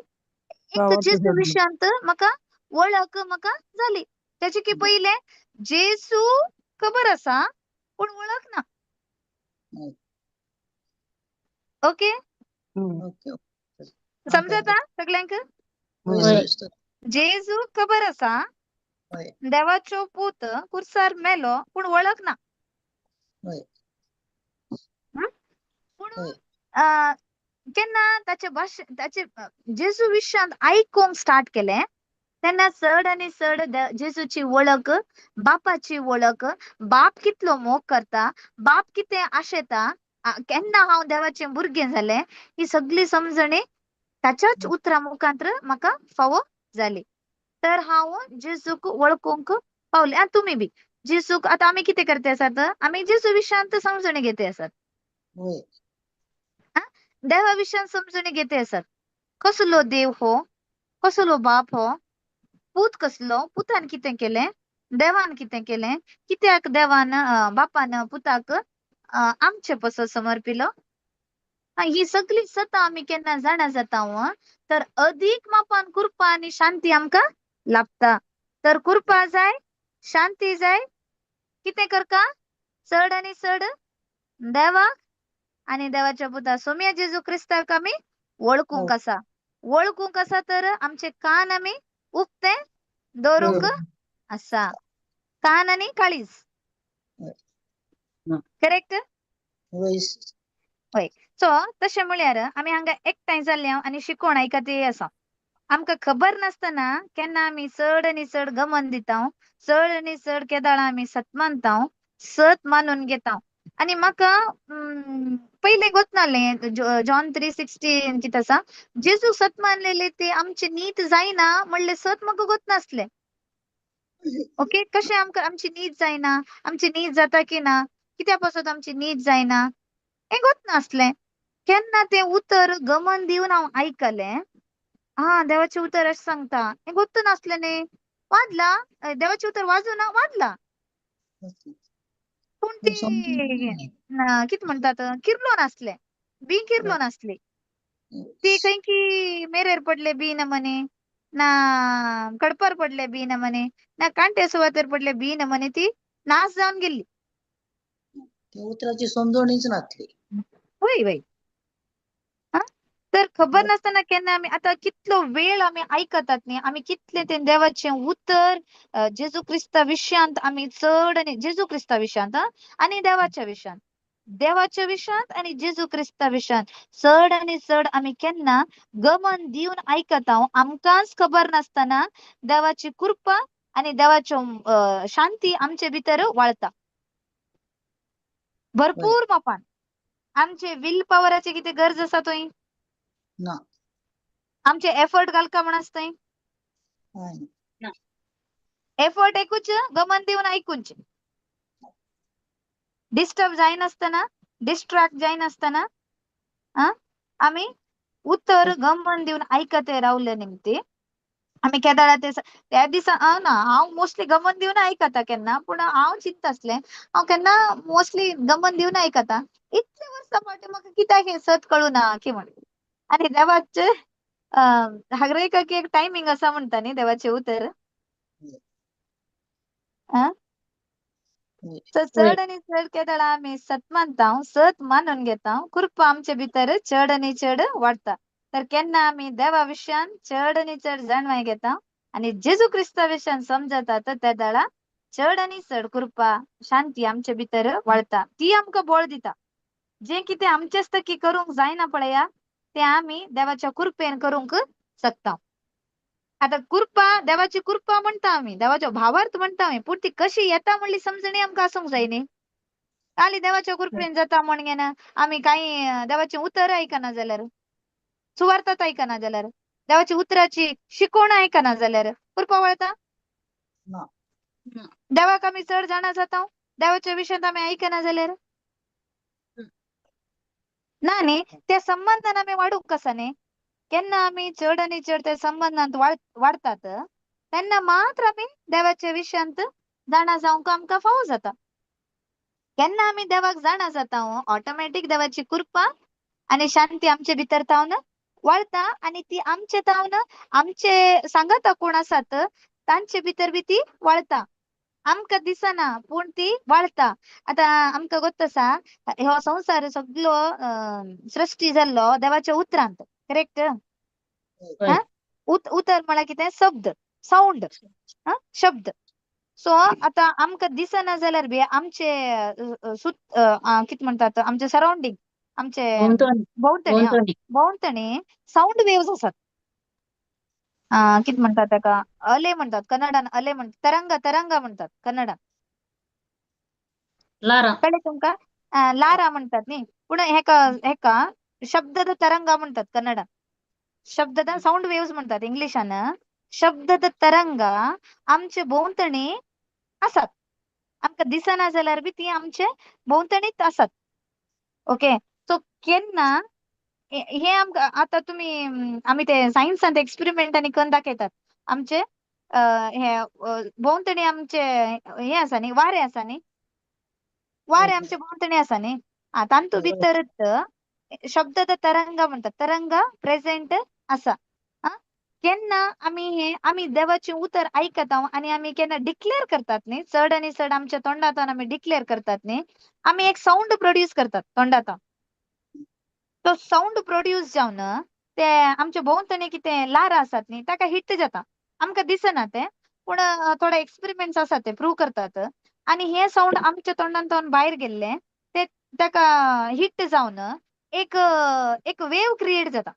एक गावात जेजू फिरली. विशयांत म्हाका वळख म्हाका जाली तेचे की पयलें जेजू खबर आसा पूण वळख ना होय. ओके हम्म. ओके समजता सगळ्यांक होय होय. सिस्टर जेजू खबर आसा होय देवाचो पूत कुर्सार मेलो पूण वळख ना होय पूण होय केन्ना ताचे जेजू विशयांत आयकूंक स्टार्ट केलें तेन्ना चड आनी चड जेजूची वळख बापाची वळख बाप कितलो मोग करता बाप कितें आशेता केन्ना हांव देवाचें भुरगें जालें ही सगळी समजणी ताच्याच उतरा मुखांत्र म्हाका फावो जाली तर हांव जेजूक वळखूंक पावलें आनी तुमी बी जेजूक आतां आमी कितें करते आसात आमी जेजू विशयांत समजणी घेते आसात होय देवा विशयांत समजणी घेते आसात कसलो देव हो कसलो बाप हो पूत कसलो पुतान कितें केलें देवान कितें केलें कित्याक देवान बापान पुताक आमचे पसो समर्पिलो ही सगळी सतां आमी केन्ना जाणा जाता तर अदीक मापान कृपा आनी शांती आमकां लाभता तर कृपा जाय शांती जाय कितें करता चड आनी चड देवाक आनी देवाच्या पुता सोम्या जेजू क्रिस्ताक आमी वळखूंक आसा तर आमचे कान आमी उक्ते दवरूंक आसा कान आनी काळीज करेक्ट होय होय सो तशें म्हळ्यार आमी हांगा एकठांय जाल्ले आनी शिकोवण आयकत आसा आमकां खबर नासतना केन्ना आमी चड आनी चड गमन दिता चड आनी चड केदाळां आमी सत मानता सत मानून घेता आनी म्हाका पयलें गोतनासलें जॉन 3:16 कितें आसा जेजू सत मानलेले ते आमचे नीत जायना म्हणले सत म्हाका गोतनासलें ओके कशें आमकां आमची नीत जायना आमची नीत जाता की ना कित्या पासत आमची नीत जायना हें गोतनासलें केन्ना तें उतर गमन दिवन हांव आयकलें देवाचें उतर अशें सांगता हें गोत्त नासलें न्ही वाजला देवाचें उतर वाजूना वाजला पूण ती कितें म्हणटात किरलो नासलें किरलो नासली ती खंय की मेरेर पडले बी न म्हणे ना कडपर पडले बी न म्हणे ना कांटे सुवातेर पडले बी न म्हणे ती नाश जावन गेली त्या उतराची समजणीच नासली वय वय तर खबर नासतना केन्ना आमी आतां कितलो वेळ आमी आयकतात न्ही आमी कितलें तें देवाचें उतर जेजू क्रिस्ता विशयांत आमी चड आनी जेजू क्रिस्ता विशयांत आनी देवाच्या विशयांत देवाच्या विशयांत आणि जेजू क्रिस्ता विशयांत चड आणि चड आम्ही केन्ना गमन दिवन ऐकत आहोत. आमकांच खबर नासतना देवाची कृपा आणि देवाच्यो शांती आमचे भितर वाळता भरपूर मापान. आमचे विल पॉवराची किती गरज आसा थंय? ना आमचे एफर्ट घालका म्हण आसता थंय? हय एफर्ट एकूच गमन दिवन ऐकूच. डिस्टर्ब जायनासतना डिस्ट्रॅक्ट जायनासतना आम्ही उत्तर गमन दिवन ऐकते रावले निमते आम्ही केदाळा त्या दिसा ना हांव मोस्टली गमन दिवन आयकता केन्ना पूण हांव चिंतता आसलें हांव केन्ना मोस्टली गमन दिवन आयकता इतले वर्सां फाटीं म्हाका कित्याक हें सत कळुना की म्हण. आनी देवाचे हगरेक एक टायमींग आसा म्हणटा न्ही देवाचे उतर. तर चड आणि चड केदाळा आम्ही सत मानता सत मानून घेता कृपा आमचे भितर चड आणि चड वाडटा. तर केन्ना आम्ही देवा विशयान चड आणि चड जाणवाय घेता आणि जेजू क्रिस्ता विशयान समजता तर त्या दाळा चड आणि चड कृपा शांती आमचे भितर वाळटा. ती आमकां बळ दिता. जे कितें आमचेच तकी करूंक जायना पळया ते आम्ही देवाच्या कृपेन करूंक शकता. आता कृपा देवाची कृपा म्हणता आम्ही देवाच्या भावार्थ म्हणता आम्ही पूण ती कशी येता म्हणली समजणी आमकां आसूंक जाय न्ही. खाली देवाच्या कृपेन जाता म्हणगे ना आम्ही काही देवाचे उतर आयकना जाल्यार सुवार्थात आयकना जाल्यार देवाची उतराची शिकवण आयकना जाल्यार कृपा वळता. ना देवाक आम्ही चड जाणा जाता देवाच्या विशयांत आम्ही आयकना जाल्यार ना न्ही. त्या संबंधान आम्ही वाडूंक कसा न्ही. केन्ना आम्ही चड आणि चड त्या संबंधांत वाडतात तेन्ना मात्र आम्ही देवाच्या विशयांत जाणा जावंक आमकां फावो जाता. केन्ना आम्ही देवाक जाणा जाता ऑटोमॅटीक देवाची कृपा आणि शांती आमचे भितर तावन वाळटा आणि ती आमचे तावन आमचे सांगाता कोण आसात तांचे भितर बी ती वाळटा. आमकां दिसना पूण ती वाळटा. आता आमकां गोत्त आसा हो संवसार सगळो सृश्टी जाल्लो देवाच्या उतरांत करेक्ट. उतर म्हळ्यार कितें शब्द साऊंड शब्द. सो आता आमकां दिसना जाल्यार बी आमचे कितें म्हणटात आमचे सराउंडिंग आमचे भोंवतणी साऊंड वेव्स आसात. कितें म्हणटात ताका अले म्हणटात कन्नडान अले म्हणटात तरंग म्हणटात कन्नडान. कळ्ळें तुमकां लारा म्हणटात न्ही पूण हेका शब्दದ तरंग म्हणटात कन्नडान. शब्दದ साऊंड वेव्स म्हणटात इंग्लिशान. शब्दದ तरंग आमचे भोंवतणी आसात. आमकां दिसना जाल्यार बी ती आमचे भोंवतणीच आसात. ओके सो केन्ना हे आमकां आतां तुमी आमी ते सायन्सांत एक्सपेरिमेंटांनी करून दाखयतात. आमचे हे भोंवतणी आमचे हे आसा न्ही वारे आसा न्ही वारे आमचे भोंवतणी आसा न्ही तांतू भितरच शब्दದ तरंग म्हणटात तरंग प्रेझेंट आसा. केन्ना आमी देवाचे उतर आयकता आणि आमी केन्ना डिक्लेअर करतात न्ही चड आणि चड आमच्या तोंडांतल्यान आमी डिक्लेअर करतात न्ही आमी एक साऊंड प्रोड्यूस करतात तोंडांतल्यान. तो साऊंड प्रोड्यूस जावन ते आमच्या भोंवतणी कितें लार आसात न्ही ताका हिट जाता. आमकां दिसना ते पूण थोडे एक्सपेरिमेंट्स आसात ते प्रूव करतात. आणि हे साऊंड आमच्या तोंडांतल्यान भायर गेल्ले ते ताका हिट जावन एक एक वेव क्रिएट जाता.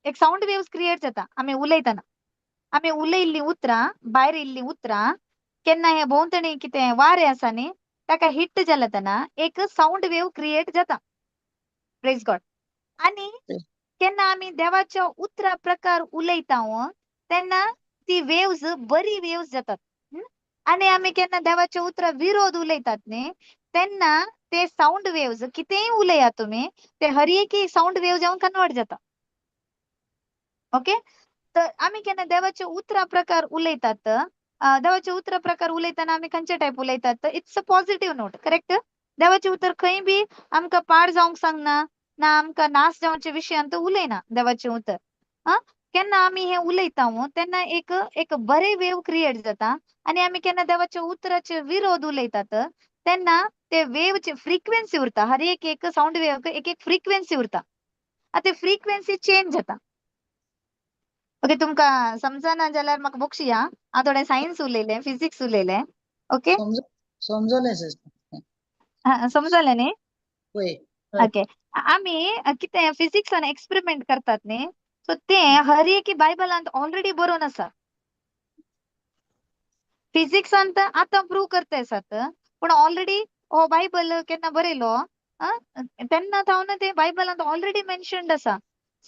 एक साऊंड वेव्स क्रिएट जाता आमी उलयतना. आमी उलयल्लीं उतरां भायर येयल्लीं उतरां केन्ना हे भोंवतणी कितें वारे आसा न्ही ताका हिट जाल्या तेन्ना एक साऊंड वेव क्रिएट जाता. Praise God. आणि केन्ना आमी देवाच्या उतरा प्रकार उलयता तेन्ना ती वेव्स बरी वेव्स जातात. आणि आमी केन्ना देवाच्या उतरा विरोध उलयतात न्ही तेन्ना ते साऊंड वेव्स कितेंय उलया तुमी ते हर एक साऊंड वेव जावन कन्वर्ट जाता. ओके तर आमी केन्ना देवाचे उतरा प्रकार उलयतात देवाचे उतरा प्रकार उलयतना आमी खंयचे टायप उलयतात it's a positive note correct. देवाचे उतर खंय बी आमकां पाड जावंक सांगना ना आमकां नाश जावचे विशयांत उलयना देवाचे उतर. केन्ना आमी हे उलयता तेन्ना एक एक बरे वेव क्रिएट जाता. आणि आमी केन्ना देवाच्या उतराचे विरोध उलयतात तेन्ना ते वेवची फ्रिक्वेन्सी उरता हर एक साऊंड वेव एक एक फ्रिक्वेन्सी उरता. ते फ्रिक्वेन्सी चेंज जाता. ओके तुमकां समजना जाल्यार म्हाका बक्षी हांव थोडें सायन्स उलयलें फिजिक्स उलयलें. ओके समजलें सिस्टर. समजलें न्ही होय ओके. आम्ही कितें फिजिक्सान एक्सपेरिमेंट करतात न्ही, सो ते हर एक बायबलांत ऑलरेडी बरोवन आसा. फिजिक्सान तर आतां प्रूव करता आसात, पूण ऑलरेडी हो बायबल केन्ना बरयलो तेन्ना थावन ते बायबलांत ऑलरेडी मेन्शन्ड आसा.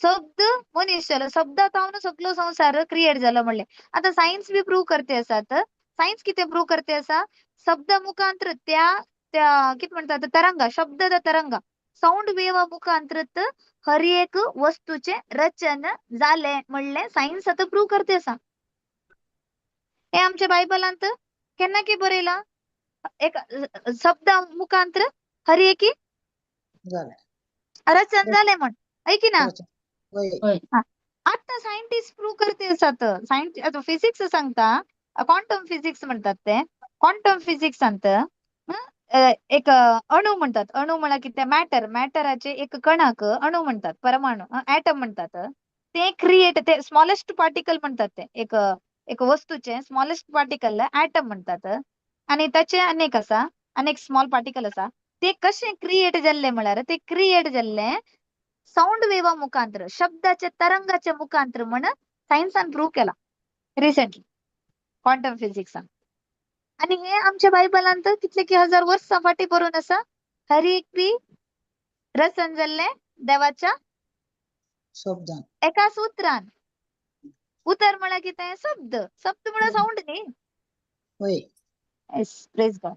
शब्द मनीस जालो, शब्दा थावन सगळो संवसार क्रिएट जालो म्हणलें. आतां सायन्स बी प्रूव करते आसात. सायन्स कितें प्रूव करते आसा, शब्दा मुखांतर त्या त्या कितें म्हणटात तरंगा, शब्दದ तरंगा, साऊंड वेवा मुखांतरत हर एक वस्तूचे रचन जाले म्हणलें सायन्स आतां प्रूव करते आसा. हे आमच्या बायबलांत केन्ना की बरयला, एक शब्दा मुखांतर हर एकी झालं रचन जाले म्हण, है की ना. होय होय. आता सायंटिस्ट प्रूव करते आसात. आता फिजिक्स सांगता, क्वांटम फिजिक्स म्हणतात ते. क्वांटम फिजिक्स सांगता एक अणू म्हणतात. अणू म्हणल्यार कितें, मॅटर, मॅटराचे एक कणाक अणू म्हणतात, परमाणू, ऍटम म्हणतात. ते क्रिएट, ते स्मॉलेस्ट पार्टिकल म्हणतात. ते एक वस्तूचे स्मॉलेस्ट पार्टिकल ऍटम म्हणतात. आणि त्याचे अनेक आसा, अनेक स्मॉल पार्टिकल आसा. ते कशे क्रिएट जाल्ले म्हळ्यार, ते क्रिएट जाल्ले साऊंड वेवा मुखांतर, शब्दाचे तरंगाचे मुखांतर म्हण सायन्सान प्रूव केला रिसेंटली, क्वांटम फिजिक्सान. आणि हे आमच्या बायबलांत कितले की हजार वर्सां फाटी बरोवन आसा. हर एक बी रचन जाल्ले देवाच्या शब्दान एका सूत्रान. उतर म्हळ्यार कितें, शब्द. शब्द म्हळ्यार साऊंड न्ही. होय येस, प्रेज गॉड.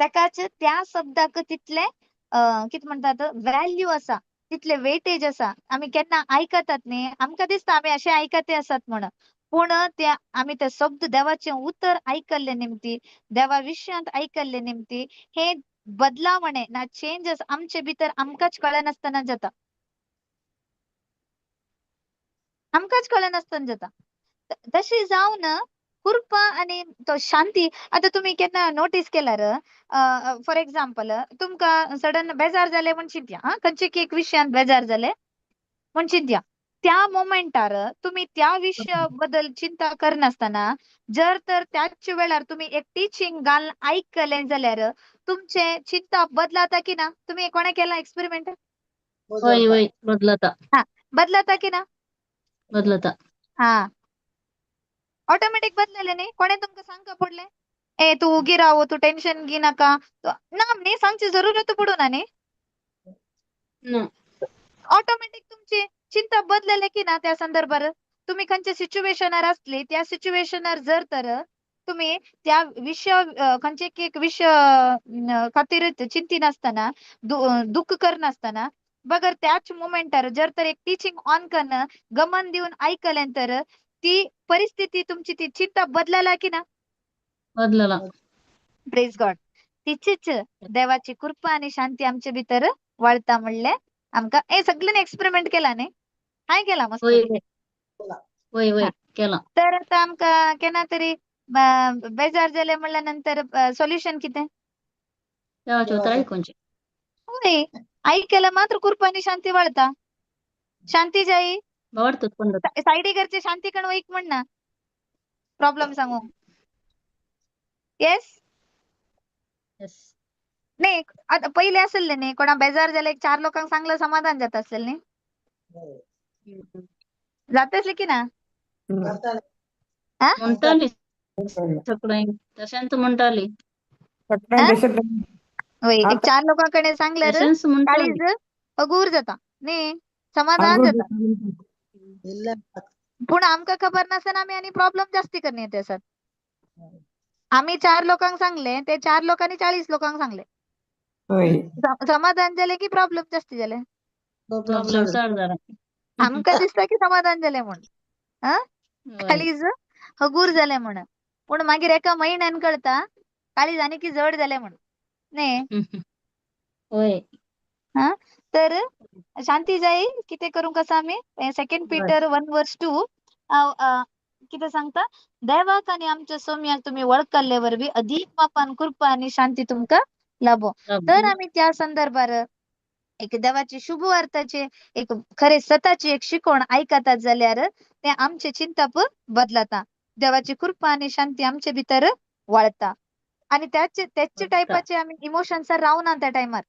ताकाच त्या शब्दाक तितले कितें म्हणटात व्हॅल्यू आसा, तितले वेटेज आसा. आमी केन्ना आयकतात न्ही, आमकां दिसता आमी अशें आयकते आसात म्हण, पूण त्या आमी ते शब्द देवाचे उतर आयकल्ले निमती, देवा विशयांत आयकल्ले निमती हे बदलावणे ना चेंजेस आमचे भितर आमकांच कळनासतना जाता. आमकांच कळनासतना जाता. तशी जावन कृपा आणि तो शांती. आता तुम्ही केन्ना नोटीस केल्यार, फॉर एक्झाम्पल तुमकां सडन बेजार जाले म्हणशीत, खंयचे एक विशयान बेजार जाले म्हणशीत, त्या मोमेंटार तुम्ही त्या विशया बद्दल चिंता करनासतना जर तर त्याच वेळार तुम्ही एक टीचिंग घालून ऐकले जाल्यार तुमचे चिंता बदलाता की ना. तुम्ही कोणे केला एक्सपेरिमेंट? होय होय, बदलता हा, बदलाता की ना. बदलता. हा, ऑटोमॅटिक बदलले न्ही. कोणे तुमकां सांगका पडले, ए तू उगी राहो, तू टेन्शन घे नाका ना, न्ही सांगची जरूरत पडूना न्ही. ना. ऑटोमॅटिक तुमची चिंता बदलले की ना. त्या संदर्भात तुम्ही खंयच्या सिच्युएशनार असली, त्या सिच्युएशनार जर तर तुम्ही त्या विषय खंयचे एक विषय खातीर चिंती नासतना, दुःख करनासतना बगर त्याच मोमेंटार जर तर एक टीचिंग ऑन करणं गमन देऊन ऐकल्यान तर ती परिस्थिती तुमची, ती चिंता बदलाला की ना. बदलला. Praise God. तिचीच देवाची कृपा आणि शांती आमच्या भितर वाळता म्हणले आमका. ए सगळ्यांनी एक्सपेरिमेंट केला न्ही, हाय केला मस्त. होय होय होय, केला. तर आता आमका केन्ना तरी बेजार जाले म्हणल्यानंतर सोल्युशन कितें? देवाचे उतर ऐकूनचे. होय, ऐकलं मात्र कृपा आणि शांती वाळता. शांती जाई वाढतात पण साईडी घरचे शांती कण वैक म्हण ना, प्रॉब्लेम सांगू. Yes yes. नाही, आता पहिले असेल नाही, कोणा बेजार झाले 4 लोकांक सांगलं समाधान जात असेल नाही, जात असले की ना. म्हणताली सगळं तशांत म्हणताली. होय, एक 4 लोकांकडे सांगल्यार तशांच म्हणताली. काळीज अगूर जाता न्ही, समाधान जाता. पूण आमका खबर नसताना आम्ही आणि प्रॉब्लेम जास्ती करणे येते सर. आम्ही 4 लोकांक सांगले, ते 4 लोकांनी 40 लोकांक सांगले. समाधान झाले की प्रॉब्लेम जास्ती झाले. प्रॉब्लेम सॉल्व झाला. आमका दिसता की समाधान झाले म्हणून, काळीज हगूर झाले म्हणून. पण मागीर एका महिन्यान कळता काळीज आणि की जड झाले म्हणून न्ही. होय. तर शांती जाई किती करू कसं आम्ही 2 पीटर 1:2 किती सांगता, देवाक आणि आमच्या सौम्याक तुम्ही वळखल्यावर बी अधिक मापान कृपा आणि शांती तुमका लाभो. तर आम्ही त्या संदर्भात एक देवाची शुभ अर्थाचे एक खरे स्वतःची एक शिकवण ऐकतात जाल्यार ते आमचे चिंताप बदलता. देवाची कृपा आणि शांती आमच्या भितर वाळता. आणि त्याचे टाइपाचे आम्ही इमोशन्स रावना त्या टायमार.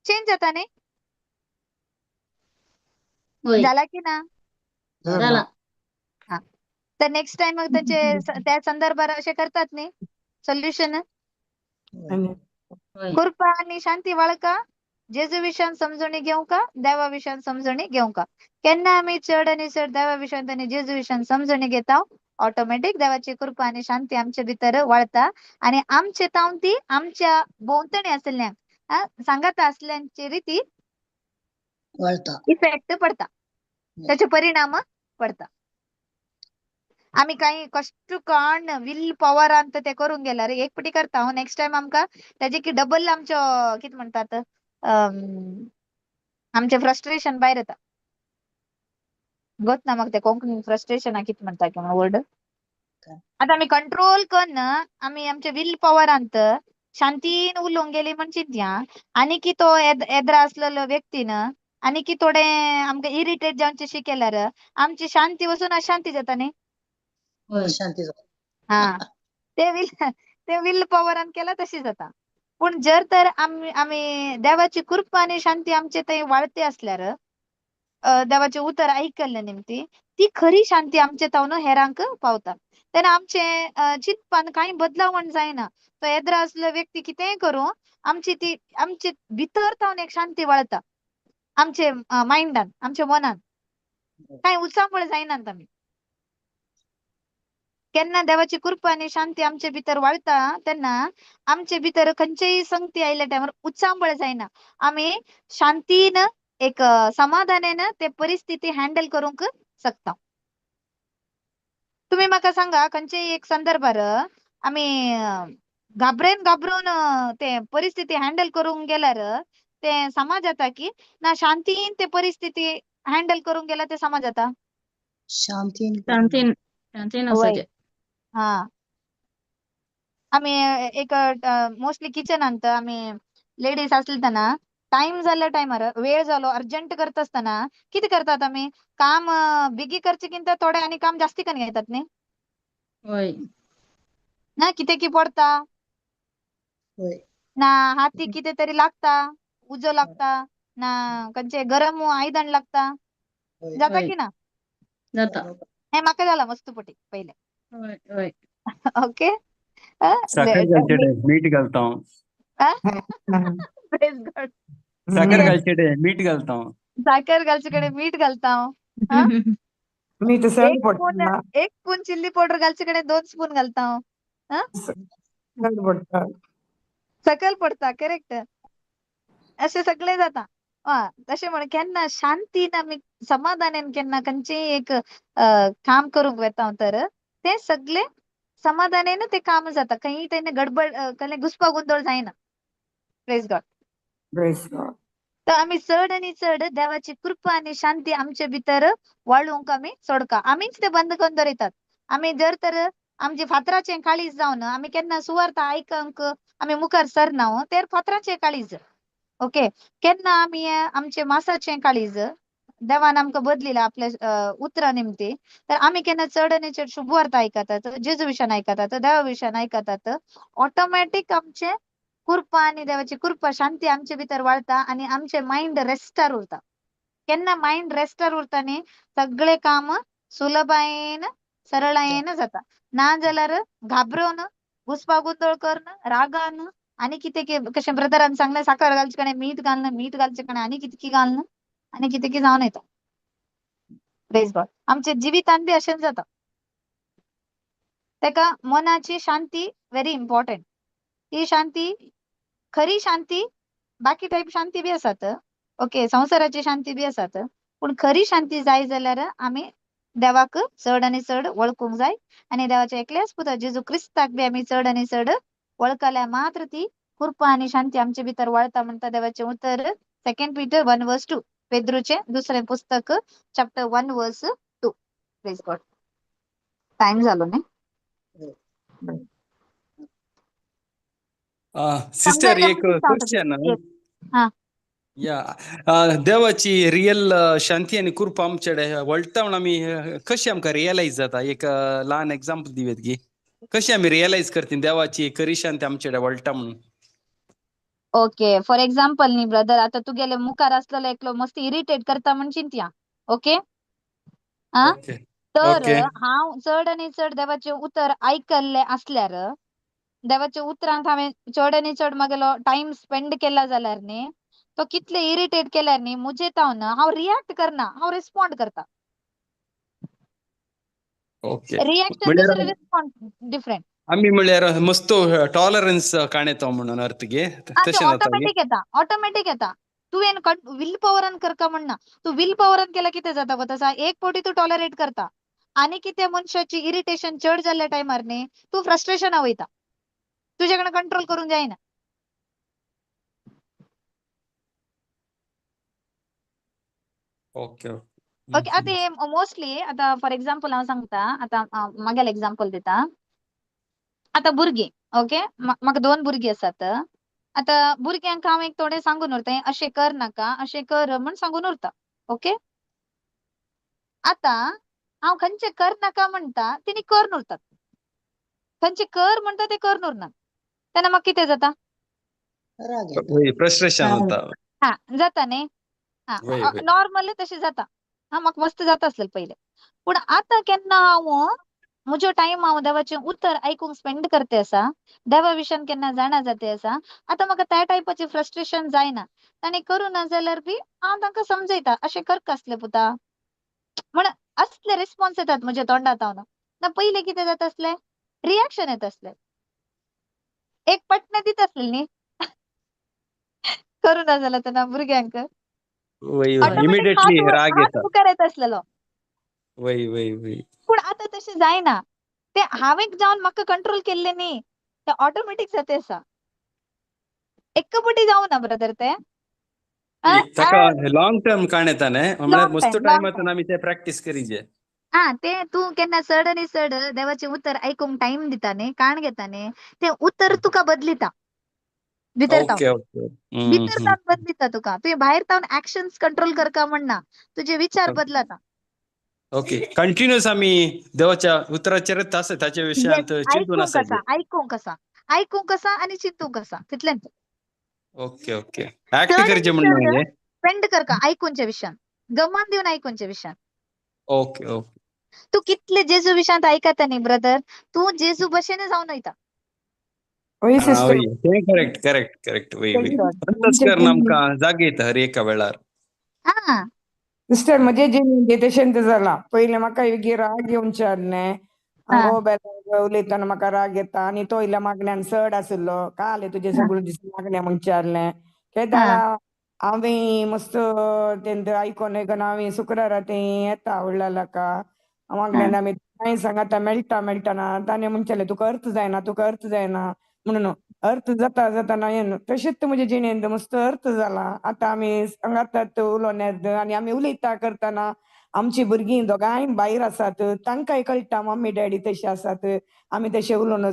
चेंज जाता न्ही होय झाला की ना झाला हा तर नेक्स्ट टाइम मग त्या संदर्भात असे करतात न्ही सोल्युशन होय कृपा आणि शांती वळका जेजू विषयान समजून घेऊ का देवा विषयान समजून घेऊ का केन्ना आम्ही चढ आणि चढ देवा विषयान आणि जेजू विषयान समजून घेता ऑटोमॅटिक देवाची कृपा आणि शांती आमच्या भितर वळता आणि आमचे तावन ती आमच्या भोवतणी असलेल्या सांगत असल्यांची रीती इफेक्ट पडता त्याचे परिणाम पडता आम्ही काही कष्ट काढ विल पॉवर अंत ते करून गेला रे एक पटी करता नेक्स्ट टाइम आमका त्याचे की डबल आमच्या किती म्हणतात आमचे फ्रस्ट्रेशन बाहेर येता गोत ना मग ते कोंकणी फ्रस्ट्रेशन किती म्हणता किंवा वर्ड आता आम्ही कंट्रोल करून आम्ही आमचे विल पॉवर अंत शांतीन उलोवंक गेली म्हणजे त्या आणि की तो येद्रा असलेलो व्यक्तीन आणि की थोडे आमका इरिटेट जावचे केल्यार आमची शांती वचून अशांती जाता न्ही होय हा ते विल पॉवरान केला तशी जाता पण जर तर आम्ही देवाची कृपा आणि शांती आमचे ते वाळते असल्यार देवाचे उतर ऐकल्ले निमती ती खरी शांती आमचे तावन हेरांक पावता तेन्ना आमचे चिंतपान काही बदलावण जायना तो येद्रा असलो व्यक्ती कितेंय करू आमची भितर तावन एक शांती वळता आमचे माइंडान आमच्या मनान काही उचांबळ जायनात आमी केन्ना देवाची कृपा आणि शांती आमचे भितर वाळता तेन्ना आमचे भितर खंयच्याही संगती आयल्या टायमार उचांबळ जायना आम्ही शांतीन एक समाधानान ते परिस्थिती हँडल करूंक शकता तुम्ही म्हाका सांगा खंयच्याही एक संदर्भार आम्ही घाबरून ते परिस्थिती हँडल करून गेल्यार ते समाज जाता की ना शांतीन ते परिस्थिती हँडल करून गेला ते समाज जाता शांतीन शांतीन होय असायचे हा आम्ही एक मोस्टली किचन आणत आम्ही लेडीज असताना टाइम झाला टायमार वेळ झालो अर्जंट करत असताना किती करतात आम्ही काम बिगी करचेकिंत थोडे आणि काम जास्ती करून घेतात न्ही होय ना किती की पडता ना हाती किती तरी लागता उजो लागता ना कंचे गरम आयदन लागता जाता होय की ना जाता हे माका झाला मस्त पटी पहिले होय होय ओके साखर घालचेडे मीठ घालता साखर घालचेडे मीठ घालता साखर घालचे मीठ घालता हा मी तर सहज एक स्पून पडता एक स्पून चिल्ली पावडर घालचे 2 स्पून घालता हा सहज पडता सकल पडता करेक्ट असे सगळे जाता तसे म्हण केन्ना शांतीन आमी समाधानान केन्ना खंयचे एक काम करूंक वेता तर ते सगळे समाधानान ते काम जाता काही तेने गडबड काही घुसपा गोंधळ जायना प्रेज गॉड Praise God. तर आम्ही चढ आणि चढ देवाची कृपा आणि शांती आमच्या भितर वाळूंक आम्ही सोडका आम्हीच ते बंद करून दवरितात आम्ही जर तर आमचे फातराचे काळीज जावन आम्ही केन्ना सुवार्थ ऐकंक आम्ही मुखार सरना तर फातराचे काळीज ओके केन्ना आम्ही आमचे मासाचे काळीज देवान आमकां बदलिला आपल्या उतरा निमती तर आम्ही केन्ना चढ आणि चढ शुभवार्थ ऐकतात जेजू विशयान ऐकतात देवा विशयान ऐकतात ऑटोमॅटिक आमचे कृपा आणि देवाची कृपा शांती आमचे भितर वाळता आणि आमचे माइंड रेस्टार उरता केन्ना माइंड रेस्टार उरता न्ही सगळे काम सुलभायेन सरळायेन जाता ना जाल्यार घाबरवन घुसपागोंदळ करून रागान आणि किती कशें ब्रदरान सांगलें साखर घालचे मीठ घालचे आणि कितकी घालना आणि कितकी जावन येता प्रेज गॉड आमचे जिवितान बी अशेंच जाता तेका मनाची शांती व्हेरी इम्पॉर्टंट ही शांती खरी शांती बाकी टाईप शांती बी आसात ओके संसाराची शांती बी आसात पण खरी शांती जाय जाल्यार आमी देवाक चड आणि चड वळखूंक जाय आणि देवाच्या एकल्याच पुता जेजू क्रिस्ताक बी आमी चड आणि चड वळखल्यार मात्र ती कृपा आणि शांती आमचे भितर वाळता म्हणता देवाचे उतर 2 Peter 1:2 पेद्रूचे दुसरे पुस्तक चॅप्टर 1:2 प्रेज गॉड टाइम झालो न्ही सिस्टर समजायला एक म्हणजे क्वेश्चन हा या देवाची रियल शांती आणि कृपा आमच्याकडे वळटावन आमी कशी आमकां रियलायज जाता एक ल्हान एग्जांपल दिवेत गी कशी आमी रियलायज करता देवाची खरी शांती आमच्याकडे वळटा म्हणून ओके फॉर एक्झाम्पल न्ही ब्रदर आता तुगेले मुखार असलेलो एकलो मस्त इरिटेट करता म्हणशीन त्या ओके आ ओके तर ओके हांव चड आनी चड देवाचे उतर आयकल्ले असल्यार देवाच्या उतरांत हांवें चड आनी चड म्हगेलो टाइम स्पेंड केला जाल्यार न्ही तो कितले इरिटेट केल्यार न्ही मुजे तावन हांव रिएक्ट करना हांव रिस्पॉन्ड करता ओके रिएक्शन म्हळ्यार दुसरे रिस्पॉन्ड डिफरंट आमी म्हळ्यार मस्तो टॉलरन्स काणयतो म्हणून अर्थ गे ते तशें जाता गे ऑटोमॅटिक येता तुवें विल पॉवरान करता म्हणना तू विल पॉवरान केला कितें जाता गो तसा एक फावटी तू टॉलरेट करता आनी कितें मनशाची इरिटेशन चड जाल्ल्या टायमार न्ही तू फ्रस्ट्रेशना वयता तुजे कडेन कंट्रोल करूंक जायना ओके ओके आता हे मोस्टली आता फॉर एक्झाम्पल हांव सांगता आता म्हागेलें एक्झाम्पल दिता आता भुरगीं ओके म्हाका 2 भुरगीं आसात आता भुरग्यांक हांव एक थोडें सांगून उरता हें अशें कर नाका अशें कर म्हण सांगून उरता ओके आता हांव खंयचें कर नाका म्हणटा तेणी करून उरतात खंयचें कर म्हणटा ते करून उरनात तेन्ना म्हाका कितें जाता वय फ्रस्ट्रेशन जाता हा जाता न्ही वय वय नॉर्मली तशें जाता म्हाका मस्त जाता आसलें पयलें पूण आतां केन्ना हांव म्हजो टायम हांव देवाचें उतर आयकूंक स्पेंड करते आसा देवा विशयान केन्ना जाणा जाते आसा आतां म्हाका त्या टायपाचें फ्रस्ट्रेशन जायना ताणें करूं ना जाल्यार बी हांव तांकां समजयता अशें करता आसलें पुता म्हण असले रिस्पॉन्स येतात म्हज्या तोंडांत ना पयलीं कितें जाता आसलें रिएक्शन येता आसलें एक पटना दिता आसलें न्ही करूं ना जाल्यार तेन्ना भुरग्यांक वय वय ऑटोमॅटिक इमिडिएटली राग हात येता मुखार येता आसलेलो वय वय वय पूण आतां तशें जायना ते हांवें जावन म्हाका कंट्रोल केल्लें न्ही ते ऑटोमॅटिक जाता आसा एक्क पाटी जावना ब्रदर ते ताका लॉंग टर्म काणयता न्ही म्हळ्यार मस्त लॉंग टायमातून टायम आमी ते प्रॅक्टीस करीजे ते तू केन्ना चड आनी चड देवाचें उतर आयकूंक टायम दिता न्ही काण घेता न्ही ते उतर तुका बदलिता भितर ओके ओके जावन बदलिता तुका तुवें भायर जावन ऍक्शन्स कंट्रोल करता म्हणना तुजे विचार बदलता ओके कंटिन्युअस आमी देवाच्या उतराचेरच आसा ताच्या विशयांत चिंतून आयकूंक आसात कसा आनी चिंतूंक कसा तितलेंच ओके ओके ऍक्ट चड करचे आनी म्हणणं चड म्हणजे स्पेंड करता आयकूनच्या विशयान गमन दिवन आयकूनच्या विशयान ओके ओके तू कितले जेजू विशयांत आयकता न्ही ब्रदर तू जेजू भशेन जावन वयता वय सिस्टर वय ते करेक्ट करेक्ट करेक्ट वय वय अंतच करण आमकां जागयता हर एका वेळार हा सिस्टर म्हणजे जे तशेंच जाला पयलें म्हाका राग येवन चारलें हा हांव उलयतना म्हाका राग येता आनी तो इल्या मागण्यान चड आशिल्लो काय जालें तुजें सगळें दीस मागण्या म्हण चारलें ते हा दाडा हांवें मस्त तेंचें आयकोन हांवें शुक्रारा तें येता व्हडल्या लाका हा मागण्यान आमी हांवें सांगता मेळटाना ताणें म्हणचेलें तुका अर्थ जायना म्हणून अर्थ जाता येन तशेंच म्हजे जिणेंत मस्त अर्थ जाला आतां आमी सांगातात उलोवन येता आनी आमी उलयता करतना आमची भुरगीं दोगांय भायर आसात तांकांय कळटा मम्मी डॅडी तशे आसात आमी तशें उलोवन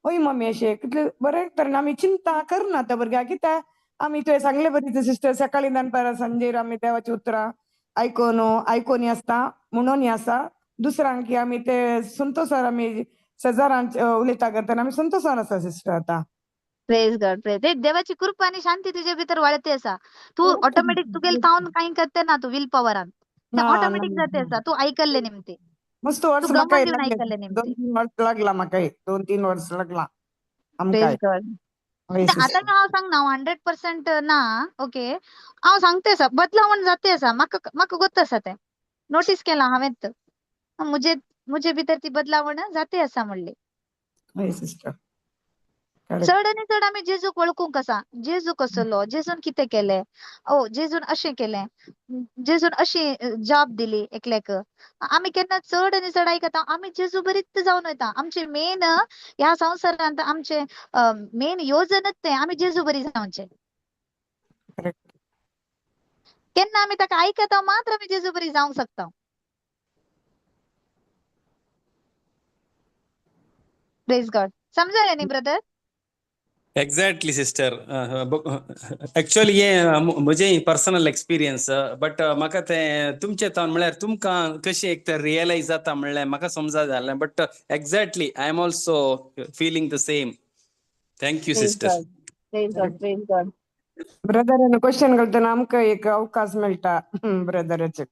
वय मम्मी अशें कितले बरे तरेन आमी चिंता करना त्या भुरग्याक कित्याक आमी तुवें सांगलें बरी सिस्टर सकाळीं दनपारां सांजेर आमी देवाची उतरां आयकोन आसता म्हणून आसा दुसऱ्यांक की आमी ते संतोशार आमी शेजारांच उलयता करतना आमी संतोशान आसा सिस्टर आतां प्रेज गॉड प्रेज देवाची कृपा आणि शांती तुझ्या भितर वाळते असा तू ऑटोमॅटिक तुगेल तावन काही करते ना तू विल पॉवरान ते ना ऑटोमॅटिक जाते असा तू ऐकल्ले निमते मस्त तू वर्ष गमन म्हाकाय देऊन लागले ऐकल्ले निमते 2-3 वर्ष लागला म्हाकाय 2-3 वर्ष लागला प्रेज आमकाय गॉड वय आता सिस्टर हांव सांग ना 100% ना ओके हांव सांगते असा बदलावण जाते असा म्हाका गोत असा ते नोटीस केला हांवें मुजे भितर ती बदलावण जाते असा म्हणले वय सिस्टर करेक्ट चड आनी चड आमी जेजूक वळखूंक आसा जेजू कसलो जेजून कितें केलें जेजून अशें केलें जेजून अशी जाप दिली एकल्याक आमी केन्ना चड आनी चड आयकता आमी जेजू बरीच जावन वयता आमचे मेन ह्या संवसारांत आमचे मेन योजनच तें आमी जेजू बरी जावचे करेक्ट केन्ना आमी ताका आयकता मात्र आमी जेजू बरी जावंक शकता प्रेज गॉड समजलें न्ही ब्रदर एक्झॅक्टली सिस्टर एक्चुअली हे म्हजें पर्सनल एक्सपिरियन्स बट म्हाका तें तुमचें तावन म्हळ्यार तुमकां कशें एक तर रियलायज जाता म्हणल्यार म्हाका समजा जालें but exactly I am also feeling the same thank you praise sister God praise God, praise God. Brother question करताना आमकां एक अवकाश मेळटा ब्रदराचे.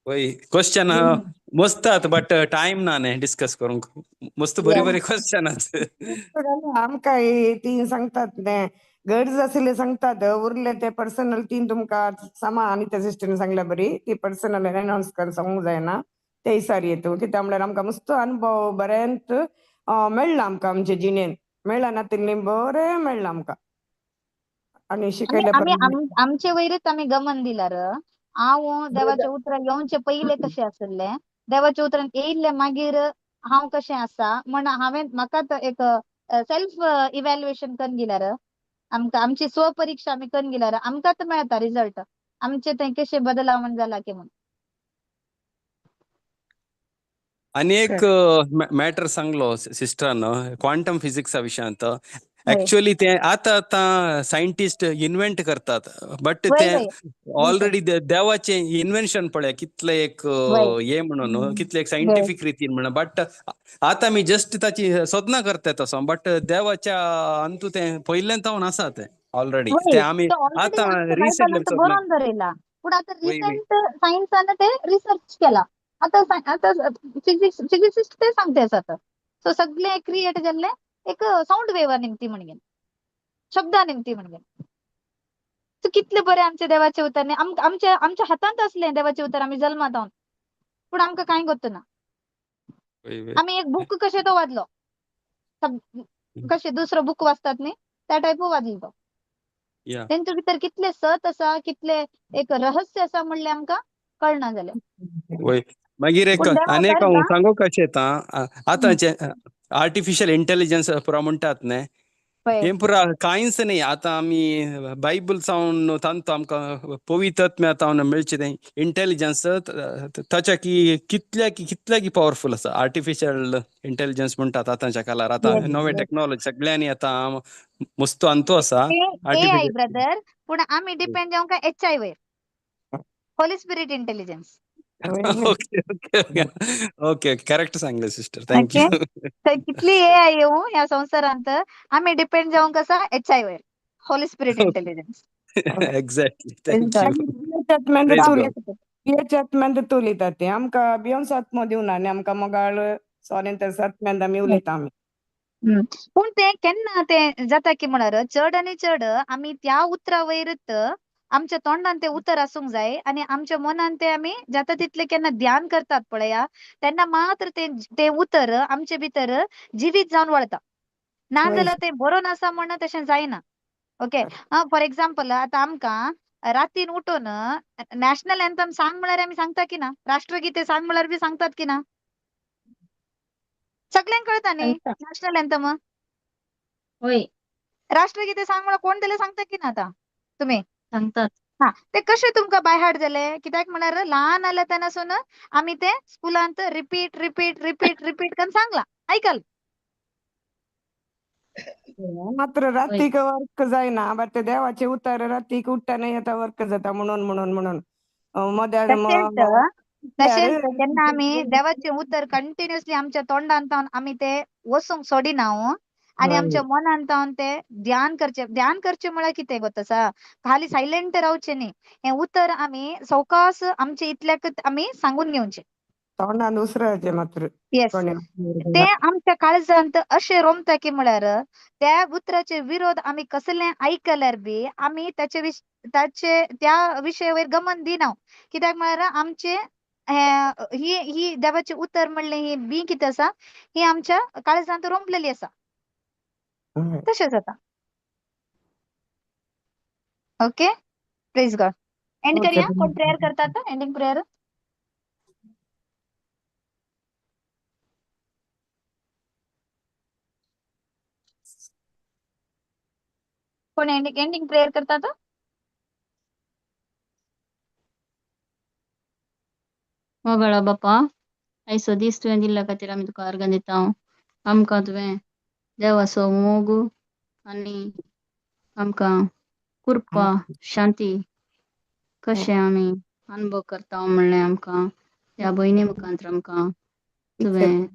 वय क्वेश्चन मस्तात बट टाइम ना ने डिस्कस करूंक मस्त बरी बरी क्वेश्चन आमकां ती सांगतात ने गरज आसले सांगतात, उरले ते पर्सनल तीन तुमकां सामा आनी त्या सिस्टरीन सांगल्या बरी ती पर्सनल एनाउन्स कर सांगूंक जायना ते हिसार येतो कित्याक म्हळ्यार आमकां मस्त अनुभव बऱ्यांत मेळ्ळा आमकां आमचे जिणेन मेळ्ळा ना तिल्ली बरें मेळ्ळा आमकां आणि शिकयल्या आमचे वैरच आम्ही गमन दिला र. हांव देवाच्या उतराक येवचे पयले कशें आसले, देवाच्या उतरान येयल्ले मागीर हांव कशें आसा म्हण हांवें म्हाका एक सेल्फ इव्हॅल्युएशन करून गेल्यार आमकां आमची स्वपरीक्षा आमी करून गेल्यार आमकांच मेळटा रिझल्ट आमचे थंय कशें बदलावण जाला की म्हणून. आणि एक मॅटर सांगलो सिस्टरान क्वांटम फिजिक्सा विशयांत. होय. ऍक्च्युअली ते आता सायंटिस्ट इन्व्हेंट करतात बट वय ते वय ऑलरेडी देवाचे इन्व्हेन्शन पळय कितले एक वय हे म्हणून कितले एक वय सायंटिफिक रितीन म्हणून बट आता मी जस्ट ताची सोदना करता तसो बट देवाच्या अंतू ते पयल्यान तावन आसा ते ऑलरेडी ते वय आमी ते ऑलरेडी आता आमच्या रिसेंटली बायबलान तो सोदना बरोवन धरयला पूण आता वय वय रिसेंट सायन्सानं ते रिसर्च केला. आता फिजिसिस्ट ते सांगते आता सो सगळे क्रिएट जाल्ले एक साऊंड वेव्हा निमती म्हणगेन शब्दा निमती म्हणगेन. सो कितले बरे आमचे देवाचे उतर आमच्या हातांत असले देवाचे उतर आम्ही जल्मात आहोत पूण आमकां कांय गोत्त ना. वय वय आम्ही एक बुक कशें तो वाचलो कशें दुसरो बुक वाचतात न्ही त्या टायपू वाचलो तो. या तेंचे भितर कितले सत आसा कितले एक रहस्य आसा म्हणले आमकां कळना जालें. वय मागीर एक पूण देवा आनी एक बरें हांव का सांगू कशें येता आतांचे आर्टिफिशियल इंटेलिजन्स पुरा म्हणटात न्ही पळय हे पुरा कांयच न्ही आतां आमी बायबल सावन तांतो आमकां पवित्रत्म्यातावन मेळचे तें इंटेलिजन्स ताच्या कितल्या की पॉवरफुल आसा आर्टिफिशियल इंटेलिजन्स म्हणटात आतांच्या काळार आतां येस नवे येस टेक्नॉलॉजी सगळ्यांनी आतां मस्त अंतो आसा AI आर्टिफिशियल ब्रदर पूण आमी डिपेंड जावंक HI वयर Holy spirit intelligence. Okay okay okay okay correct सांगले सिस्टर थँक्यू. ओके तर कितली AI येऊ या संवसारांत आमी डिपेंड जावंक आसा HI वयर Holy spirit intelligence. Exactly thank you praise God. याच्यात तू उलयता ते आमकां बियोन्स आत्मो दिवना आनी आमकां मोगाळ सोरें तर सत्म्यान आमी उलयता आमी. पूण ते केन्ना ते जाता की म्हळ्यार चड आनी चड आमी त्या उतरा वयरच आमच्या तोंडान ते उतर आसूंक जाय आनी आमच्या मनान ते आमी जाता तितले केन्ना ध्यान करतात पळया तेन्ना मात्र ते उतर आमचे भितर जिवीत जावन वळटा. नाजाल्यार ते बरोवन आसा म्हण तशें जायना. ओके फॉर एक्झाम्पल आतां आमकां रातीन उठून नॅशनल एंथम सांग म्हळ्यार आमी सांगता की ना राष्ट्रगीते सांग म्हळ्यार बी सांगतात की ना सगळ्यांक कळटा न्ही नॅशनल एंथम. होय राष्ट्रगीते सांग म्हळ्यार कोण तरी सांगता की ना आतां तुमी सांगतात. हा ते कशे तुमकां बाय हार्ट जाले कित्याक म्हळ्यार ल्हान आसले तेन्नासून आमी ते स्कुलांत रिपीट रिपीट रिपीट रिपीट करून सांगला आयकल. मात्र रातीक वर्क जायना बट ते देवाचे उतर रातीक उठ्ठाना येता वर्क जाता म्हणून तशेंच केन्ना आमी देवाचे उतर कंटिन्युअसली आमच्या तोंडान आमी ते वसूंक सोडिना आनी आमच्या मनान ते ध्यान करचे म्हळ्यार कितें गोत आसा खाली सायलेंट रावचे न्ही हें उतर आमी सवकास आमचे इतल्याकच आमी सांगून घेवचे. तोंडान उसरायचे मात्र येस ते आमच्या काळजांत अशें रोमता की म्हळ्यार त्या उतराचे विरोध आमी कसलें आयकल्यार बी आमी ताचे त्या विशया वयर गमन दिना कित्याक म्हळ्यार आमचे ही देवाची उतर म्हणले ही बी कितें आसा ही आमच्या काळजांत रोमलेली आसा तशें जाता. ओके प्लीज गॉड एंड करूया कोण प्रेयर करतात एंडिंग प्रेयर. कोण एंडिंग प्रेयर करतात. मोगाळा बापा आयचो दीस तुवें दिल्ल्या खातीर आमी तुका अर्गां दिता. आमकां तुवें देवाचो मोग आनी आमकां कृपा शांती कशें आमी अनुभव करता म्हणलें आमकां ह्या भयणी मुखांतर आमकां तुवें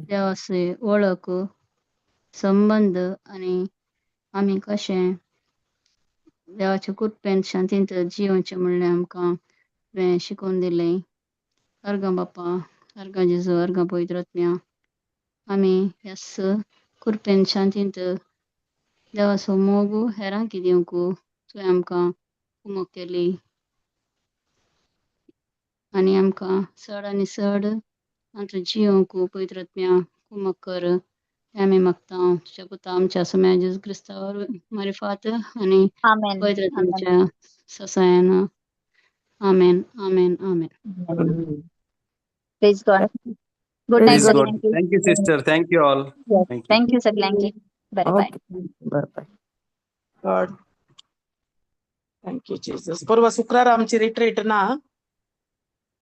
देवाची वळख संबंद आनी आमी कशें देवाच्या कृपेन शांतीन जिवचे म्हणलें आमकां तुवें शिकोवन दिलें. अर्गां बापा, अर्गां जेजू, अर्गां पवित्र आत्म्या, आमी ह्यास कृपेन शांतींत देवाचो मोग हेरांक दिवंक तुवें आमकां कुमक केली आनी आमकां चड आनी चड आमचो जिवंक पवित्र आत्म्या कुमक कर. हें आमी मागता तुज्या पुता आमच्या समय जेजू क्रिस्तावर मारिफात आनी आमेन पवित्र आमेन आत्म्याच्या ससायान. Amen amen amen. Praise God. Good Praise night Praise God. God. सगळ्यांकी. Thank you, sister. Thank you all. Thank you. Thank you सगळ्यांकी. बरे bye. Okay. Bye-bye. God thank you Jesus. परवा शुक्रार आमची रिट्रीट ना